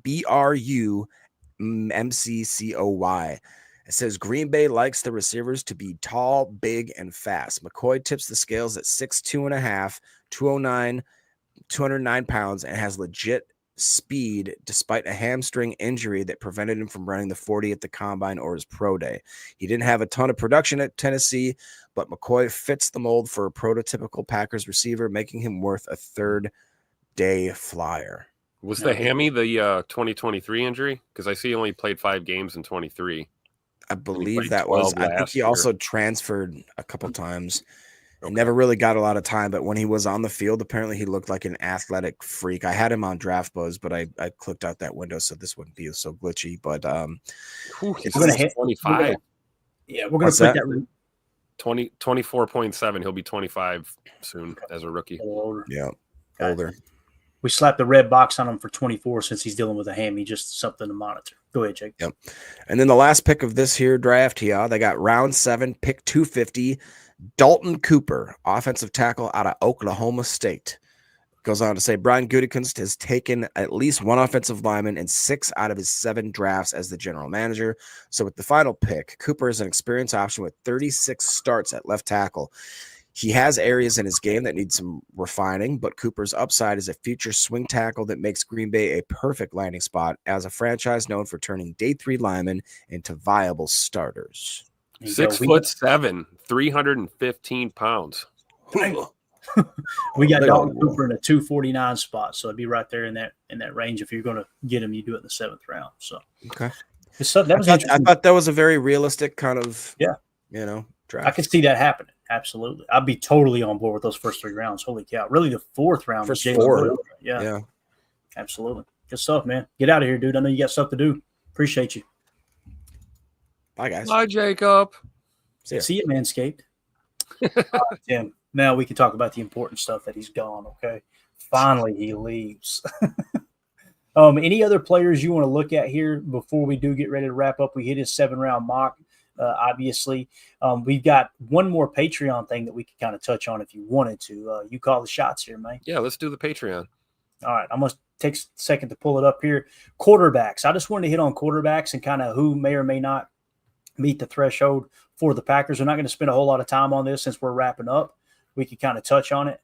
C: BRUMCCOY. It says Green Bay likes the receivers to be tall, big, and fast. McCoy tips the scales at 6'2.5", 209 pounds, and has legit speed despite a hamstring injury that prevented him from running the 40 at the combine or his pro day. He didn't have a ton of production at Tennessee, but McCoy fits the mold for a prototypical Packers receiver, making him worth a third-day flyer.
B: Was the hammy the 2023 injury? Because I see he only played 5 games in 23.
C: I believe that was. I think he also transferred a couple times. Okay. Never really got a lot of time, but when he was on the field, apparently he looked like an athletic freak. I had him on Draft Buzz, but I clicked out that window, so this wouldn't be so glitchy. But
B: he's going to hit 25.
A: We're going to put that
B: 24.7. He'll be 25 soon as a rookie.
C: Yeah, older.
A: We slapped the red box on him for 24 since he's dealing with a hammy, just something to monitor. Go ahead, Jake.
C: Yep. And then the last pick of this here draft here, they got round 7, pick 250, Dalton Cooper, offensive tackle out of Oklahoma State. Goes on to say Brian Gutekunst has taken at least one offensive lineman in 6 out of his 7 drafts as the general manager. So with the final pick, Cooper is an experienced option with 36 starts at left tackle. He has areas in his game that need some refining, but Cooper's upside is a future swing tackle that makes Green Bay a perfect landing spot as a franchise known for turning day 3 linemen into viable starters.
B: 6'7", 315 pounds.
A: We got Dalton Cooper in a 249 spot, so it'd be right there in that range. If you're going to get him, you do it in the 7th round. So
C: okay,
A: I
C: thought that was a very realistic kind of draft.
A: I could see that happening. Absolutely, I'd be totally on board with those first 3 rounds. Holy cow! Really, the 4th round,
C: first 4,
A: yeah, absolutely, good stuff, man. Get out of here, dude. I know you got stuff to do. Appreciate you.
C: Bye, guys.
B: Bye, Jacob.
A: See you, Manscaped. Tim. Now we can talk about the important stuff that he's gone. Okay, finally he leaves. Any other players you want to look at here before we do get ready to wrap up? We hit his 7-round mock. Obviously, we've got one more Patreon thing that we could kind of touch on if you wanted to. You call the shots here, man.
B: Yeah, let's do the Patreon.
A: All right, I'm going to take a second to pull it up here. Quarterbacks. I just wanted to hit on quarterbacks and kind of who may or may not meet the threshold for the Packers. We're not going to spend a whole lot of time on this since we're wrapping up. We could kind of touch on it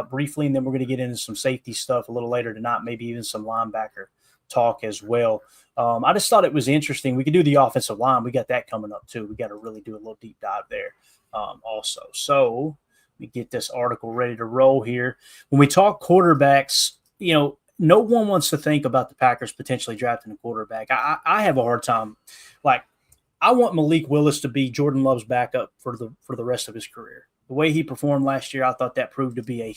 A: briefly, and then we're going to get into some safety stuff a little later tonight, maybe even some linebacker talk as well. I just thought it was interesting. We could do the offensive line. We got that coming up too. We got to really do a little deep dive there also. So let me get this article ready to roll here. When we talk quarterbacks, no one wants to think about the Packers potentially drafting a quarterback. I have a hard time. Like, I want Malik Willis to be Jordan Love's backup for the rest of his career. The way he performed last year, I thought that proved to be a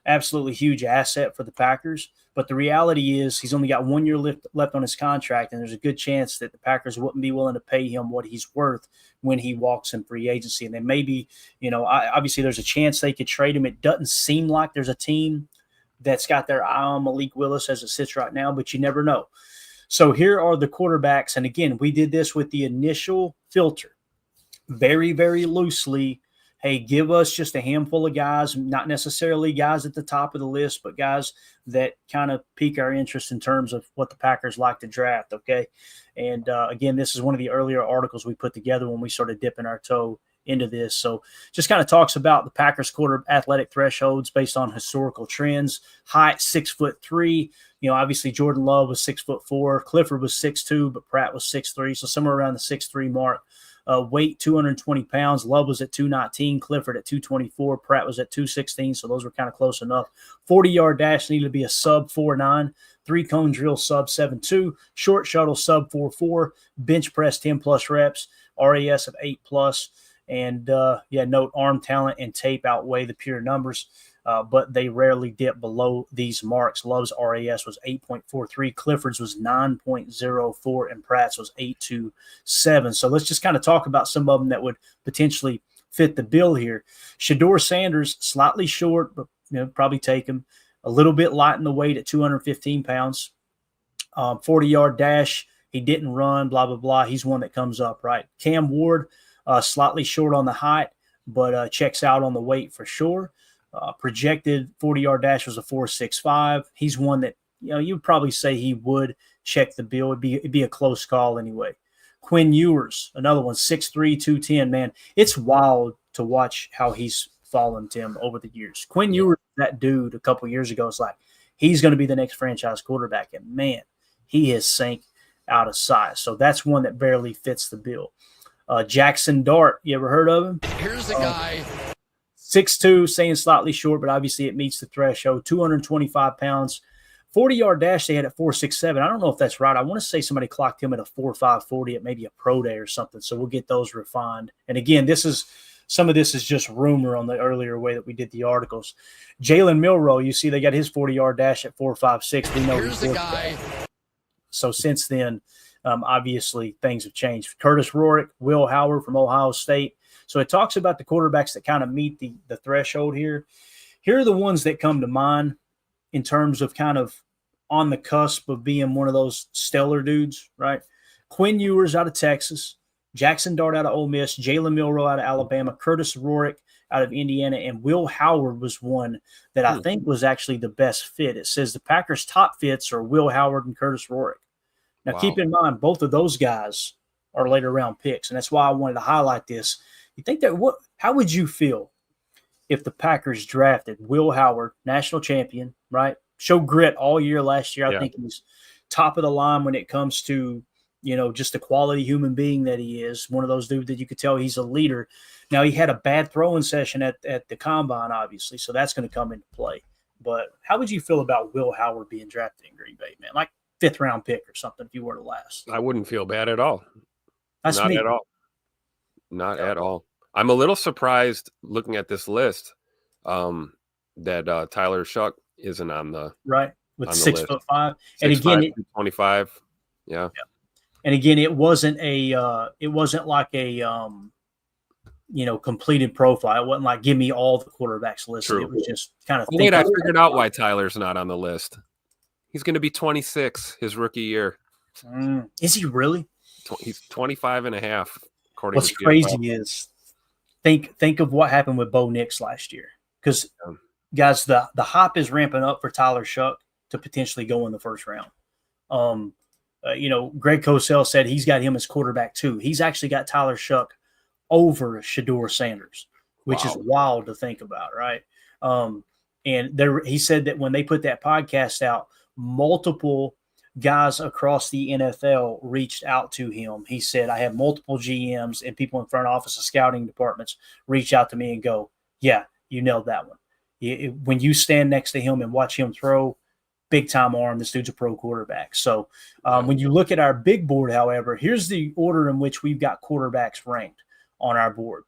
A: absolutely huge asset for the Packers. But the reality is he's only got 1 year left on his contract, and there's a good chance that the Packers wouldn't be willing to pay him what he's worth when he walks in free agency. And then maybe, obviously there's a chance they could trade him. It doesn't seem like there's a team that's got their eye on Malik Willis as it sits right now, but you never know. So here are the quarterbacks. And again, we did this with the initial filter very, very loosely. Hey, give us just a handful of guys, not necessarily guys at the top of the list, but guys that kind of pique our interest in terms of what the Packers like to draft, okay? And, again, this is one of the earlier articles we put together when we started dipping our toe into this. So just kind of talks about the Packers quarter athletic thresholds based on historical trends. Height, 6'3". Obviously Jordan Love was 6'4". Clifford was 6'2", but Pratt was 6'3", so somewhere around the 6'3" mark. Weight, 220 pounds. Love was at 219. Clifford at 224. Pratt was at 216, so those were kind of close enough. 40-yard dash needed to be a sub 4.9. 3-cone drill sub 7.2. Short shuttle sub 4.4. Bench press 10-plus reps. RAS of 8+. And, note arm talent and tape outweigh the pure numbers. But they rarely dip below these marks. Love's RAS was 8.43, Clifford's was 9.04, and Pratt's was 8.27. So let's just kind of talk about some of them that would potentially fit the bill here. Shedeur Sanders, slightly short, but probably take him. A little bit light in the weight at 215 pounds. 40-yard dash, he didn't run, blah, blah, blah. He's one that comes up, right? Cam Ward, slightly short on the height, but checks out on the weight for sure. Projected 40-yard dash was a 4.65. He's one that, you'd probably say he would check the bill. It'd be a close call anyway. Quinn Ewers, another one, 6'3", 210. Man, it's wild to watch how he's fallen, Tim, over the years. Quinn Ewers, that dude a couple years ago, it's like he's going to be the next franchise quarterback. And, man, he has sank out of size. So that's one that barely fits the bill. Jackson Dart, you ever heard of him?
F: Here's the guy.
A: 6'2", saying slightly short, but obviously it meets the threshold. 225 pounds. 40-yard dash they had at 4.67. I don't know if that's right. I want to say somebody clocked him at a 4.5 40 at maybe a pro day or something. So we'll get those refined. And again, some of this is just rumor on the earlier way that we did the articles. Jalen Milroe, you see they got his 40-yard dash at 4.56. We know
F: here's the guy.
A: So since then, obviously things have changed. Curtis Rorick, Will Howard from Ohio State. So it talks about the quarterbacks that kind of meet the threshold here. Here are the ones that come to mind in terms of kind of on the cusp of being one of those stellar dudes, right? Quinn Ewers out of Texas, Jackson Dart out of Ole Miss, Jalen Milroe out of Alabama, Curtis Rorick out of Indiana, and Will Howard was one that I think was actually the best fit. It says the Packers' top fits are Will Howard and Curtis Rorick. Now, keep in mind, both of those guys are later round picks, and that's why I wanted to highlight this. You think that how would you feel if the Packers drafted Will Howard, national champion, right? Showed grit all year last year. I think he's top of the line when it comes to, just the quality human being that he is. One of those dudes that you could tell he's a leader. Now, he had a bad throwing session at the combine, obviously, so that's going to come into play. But how would you feel about Will Howard being drafted in Green Bay, man? Like 5th round pick or something if you were to last.
B: I wouldn't feel bad at all.
A: That's
B: Not
A: me.
B: at all. Not at all. I'm a little surprised looking at this list that Tyler Shuck isn't on the
A: with
B: on the
A: 6'5",
B: list.
A: and again,
B: 25. Yeah.
A: And again, it wasn't like a completed profile. It wasn't like give me all the quarterbacks listed.
B: True.
A: It was just kind of.
B: Wait, I figured out why Tyler's not on the list. He's going to be 26 his rookie year.
A: Is he really?
B: He's 25 and a half.
A: What's crazy is think of what happened with Bo Nix last year. Because, guys, the hype is ramping up for Tyler Shuck to potentially go in the first round. Greg Cosell said he's got him as quarterback too. He's actually got Tyler Shuck over Shedeur Sanders, which is wild to think about, right? He said that when they put that podcast out, multiple guys across the NFL reached out to him. He said, I have multiple GMs and people in front office of scouting departments reach out to me and go, yeah, you nailed that one. When you stand next to him and watch him throw, big time arm, this dude's a pro quarterback. So when you look at our big board, however, here's the order in which we've got quarterbacks ranked on our board.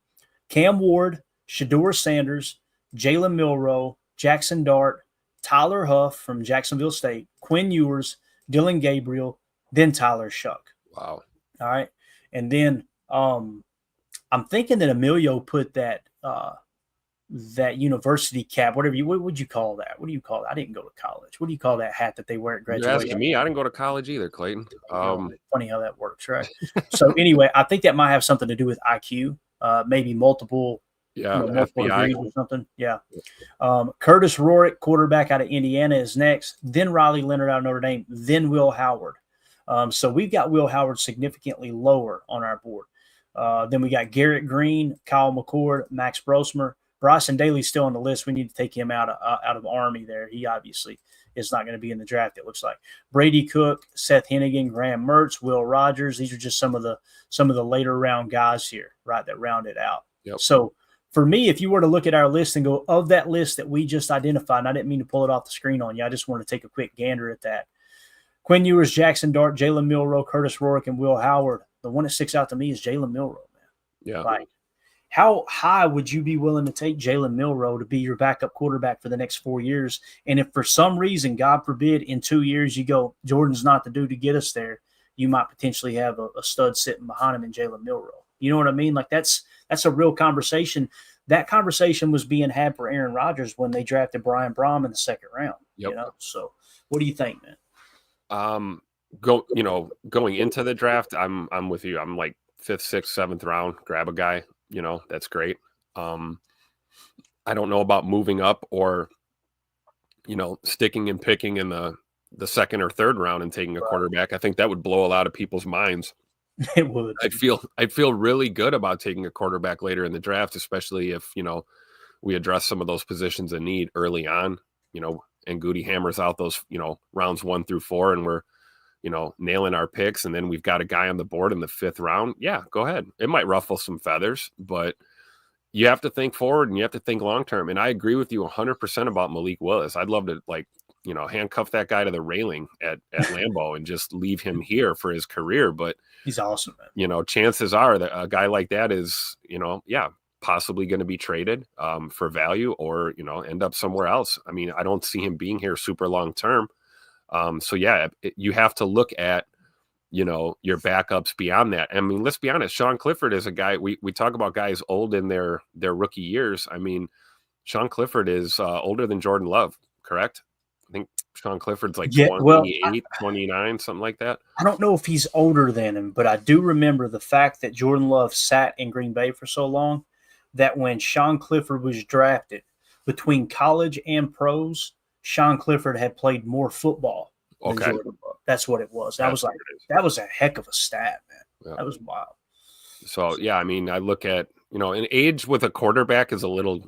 A: Cam Ward, Shedeur Sanders, Jalen Milroe, Jackson Dart, Tyler Huff from Jacksonville State, Quinn Ewers, Dylan Gabriel, then Tyler Shuck.
B: Wow.
A: All right. And then I'm thinking that Emilio put that university cap, what would you call that? What do you call that? I didn't go to college. What do you call that hat that they wear at graduation?
B: You're asking me. I didn't go to college either, Clayton.
A: Funny how that works, right? So anyway, I think that might have something to do with IQ, maybe multiple
B: FBI
A: or something. Yeah. Curtis Rorick, quarterback out of Indiana, is next. Then Riley Leonard out of Notre Dame. Then Will Howard. So we've got Will Howard significantly lower on our board. Then we got Garrett Green, Kyle McCord, Max Brosmer. Bryson Daly's still on the list. We need to take him out of Army there. He obviously is not going to be in the draft, it looks like. Brady Cook, Seth Hennigan, Graham Mertz, Will Rogers. These are just some of the later round guys here, right, that round it out.
B: Yep.
A: So for me, if you were to look at our list and go, of that list that we just identified, and I didn't mean to pull it off the screen on you, I just want to take a quick gander at that. Quinn Ewers, Jackson Dart, Jalen Milroe, Curtis Rorick, and Will Howard. The one that sticks out to me is Jalen Milroe, man.
B: Yeah.
A: Like, how high would you be willing to take Jalen Milroe to be your backup quarterback for the next 4 years? And if for some reason, God forbid, in 2 years you go, Jordan's not the dude to get us there, you might potentially have a stud sitting behind him in Jalen Milroe. You know what I mean? Like that's a real conversation. That conversation was being had for Aaron Rodgers when they drafted Brian Brom in the 2nd round.
B: Yep.
A: You know? So what do you think, man?
B: Going into the draft, I'm with you. I'm like 5th, 6th, 7th round, grab a guy. That's great. I don't know about moving up or, sticking and picking in the 2nd or 3rd round and taking a quarterback. I think that would blow a lot of people's minds.
A: It would.
B: I'd feel really good about taking a quarterback later in the draft, especially if, we address some of those positions in need early on, and Goody hammers out those, rounds 1 through 4, and we're, nailing our picks, and then we've got a guy on the board in the 5th round. Yeah, go ahead. It might ruffle some feathers, but you have to think forward and you have to think long-term. And I agree with you 100% about Malik Willis. I'd love to handcuff that guy to the railing at Lambeau and just leave him here for his career. But
A: he's awesome, man.
B: Chances are that a guy like that is, possibly going to be traded for value or, end up somewhere else. I mean, I don't see him being here super long-term. You have to look at, your backups beyond that. I mean, let's be honest. Sean Clifford is a guy we talk about guys old in their rookie years. I mean, Sean Clifford is older than Jordan Love, correct? I think Sean Clifford's like
A: Yeah,
B: 28, 29, something like that.
A: I don't know if he's older than him, but I do remember the fact that Jordan Love sat in Green Bay for so long that when Sean Clifford was drafted, between college and pros, Sean Clifford had played more football than
B: Okay.
A: Jordan Love. That's what it was. I
B: That's
A: was like,
B: what it is.
A: that was a heck of a stat, man.
B: Yeah.
A: That was wild.
B: So yeah, I mean, I look at, an age with a quarterback is a little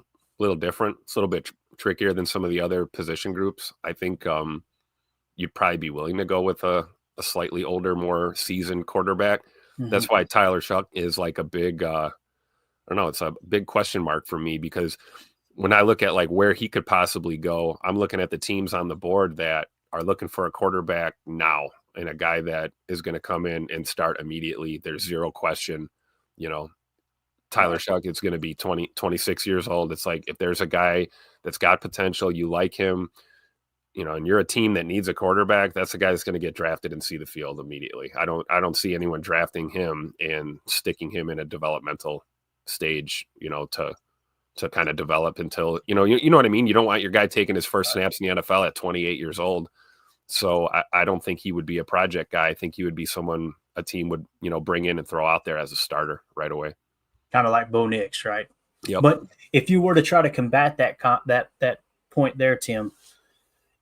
B: different. It's a little bit trickier than some of the other position groups. I think you'd probably be willing to go with a slightly older, more seasoned quarterback.
A: Mhm.
B: That's why Tyler Shuck is like a big, I don't know, it's a big question mark for me, because when I look at like where he could possibly go, I'm looking at the teams on the board that are looking for a quarterback now and a guy that is going to come in and start immediately. There's zero question, Tyler Shuck is going to be 26 years old. It's like, if there's a guy that's got potential, you like him, and you're a team that needs a quarterback, that's the guy that's going to get drafted and see the field immediately. I don't see anyone drafting him and sticking him in a developmental stage, to kind of develop until, you know what I mean? You don't want your guy taking his first snaps in the NFL at 28 years old. So I don't think he would be a project guy. I think he would be someone a team would, bring in and throw out there as a starter right away.
A: Kind of like Bo Nix, right?
B: Yep.
A: But if you were to try to combat that point there, Tim,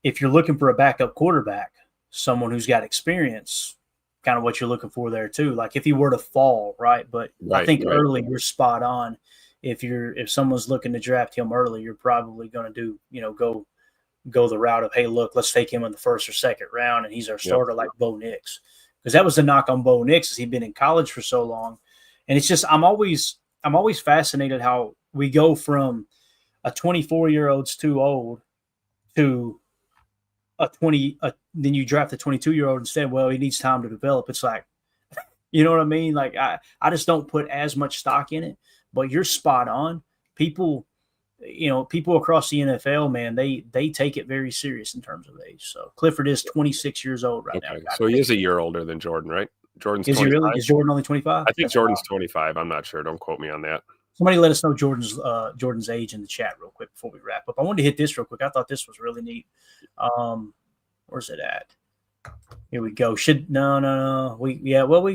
A: if you're looking for a backup quarterback, someone who's got experience, kind of what you're looking for there too. Like if he were to fall, right? But I think early you're spot on. If someone's looking to draft him early, you're probably going to go the route of, hey, look, let's take him in the first or second round, and he's our starter, like Bo Nix. Because that was the knock on Bo Nix, is he'd been in college for so long. And it's just I'm always fascinated how we go from a 24-year-old's too old to then you draft a 22-year-old instead. Well, he needs time to develop. It's like, you know what I mean? Like I just don't put as much stock in it. But you're spot on. People across the NFL, man, they take it very serious in terms of age. So Clifford is 26 years old right now.
B: So he is a year older than Jordan, right? Jordan's
A: is
B: 25.
A: he really? Is Jordan only 25?
B: I think Jordan's 25. I'm not sure. Don't quote me on that.
A: Somebody let us know Jordan's age in the chat real quick before we wrap up. I wanted to hit this real quick. I thought this was really neat. Where's it at? Here we go. No. We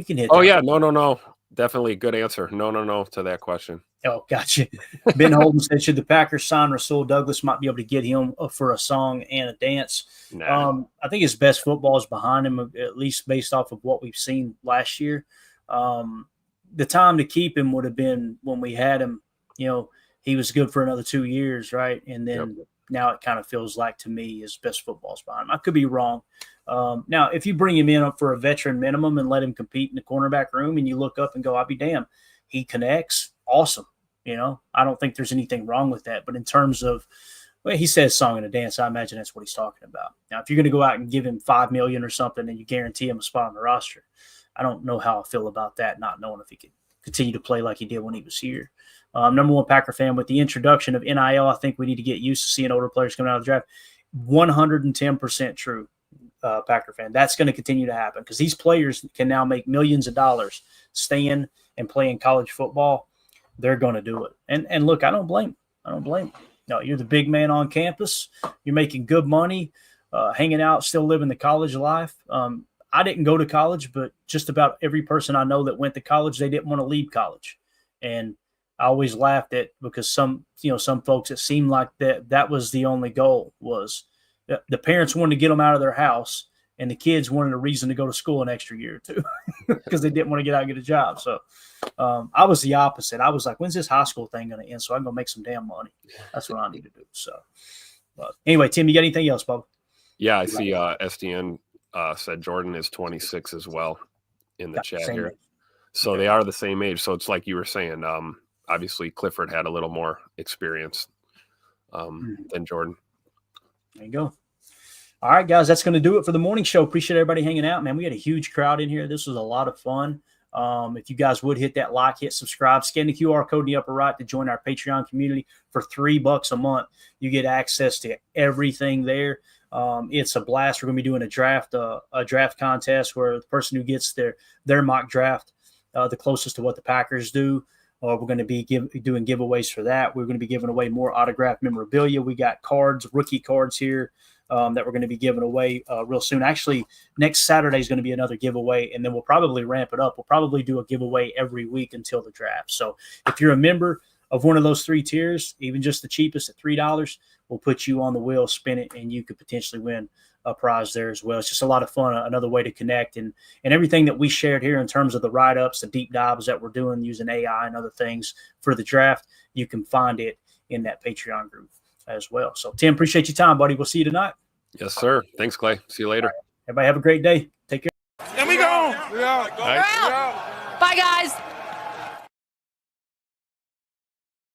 A: can hit.
B: Oh
A: that.
B: yeah, no. Definitely good answer. No to that question.
A: Oh, gotcha. Ben Holden said, should the Packers sign Rasul Douglas, might be able to get him for a song and a dance.
B: Nah.
A: I think his best football is behind him, at least based off of what we've seen last year. The time to keep him would have been when we had him, he was good for another 2 years, right? And then now it kind of feels like, to me, his best football is behind him. I could be wrong. Now, if you bring him in up for a veteran minimum and let him compete in the cornerback room and you look up and go, I'll be damned, he connects, awesome. I don't think there's anything wrong with that. But in terms of, he says song and a dance, I imagine that's what he's talking about. Now, if you're going to go out and give him $5 million or something and you guarantee him a spot on the roster, I don't know how I feel about that, not knowing if he could continue to play like he did when he was here. Number one Packer fan, with the introduction of NIL, I think we need to get used to seeing older players coming out of the draft. 110% true, Packer fan. That's going to continue to happen because these players can now make millions of dollars staying and playing college football. They're going to do it. And look, I don't blame them. No, you're the big man on campus. You're making good money, hanging out, still living the college life. I didn't go to college, but just about every person I know that went to college, they didn't want to leave college. And I always laughed at, because some folks, it seemed like that was the only goal, was the parents wanted to get them out of their house and the kids wanted a reason to go to school an extra year or two because they didn't want to get out and get a job. So I was the opposite. I was like, when's this high school thing going to end so I can go make some damn money? That's what I need to do. So but anyway, Tim, you got anything else, Bubba?
B: Yeah, I see SDN said Jordan is 26 as well in the chat here.
A: Age.
B: So they are the same age. So it's like you were saying, obviously Clifford had a little more experience than Jordan.
A: There you go. All right, guys, that's going to do it for the morning show. Appreciate everybody hanging out, man. We had a huge crowd in here. This was a lot of fun. If you guys would hit that like, hit subscribe, scan the QR code in the upper right to join our Patreon community for $3 a month. You get access to everything there. It's a blast. We're going to be doing a draft contest where the person who gets their mock draft the closest to what the Packers do. We're going to be doing giveaways for that. We're going to be giving away more autographed memorabilia. We got cards, rookie cards here. that we're going to be giving away real soon. Actually, next Saturday is going to be another giveaway, and then we'll probably ramp it up. We'll probably do a giveaway every week until the draft. So if you're a member of one of those 3 tiers, even just the cheapest at $3, we'll put you on the wheel, spin it, and you could potentially win a prize there as well. It's just a lot of fun, another way to connect, and everything that we shared here in terms of the write-ups, the deep dives that we're doing using AI and other things for the draft, you can find it in that Patreon group as well. So Tim, appreciate your time, buddy. We'll see you tonight.
B: Yes, sir. Thanks, Clay. See you later.
A: Right. Everybody have a great day. Take care.
E: And we go.
F: We're out. Bye, guys.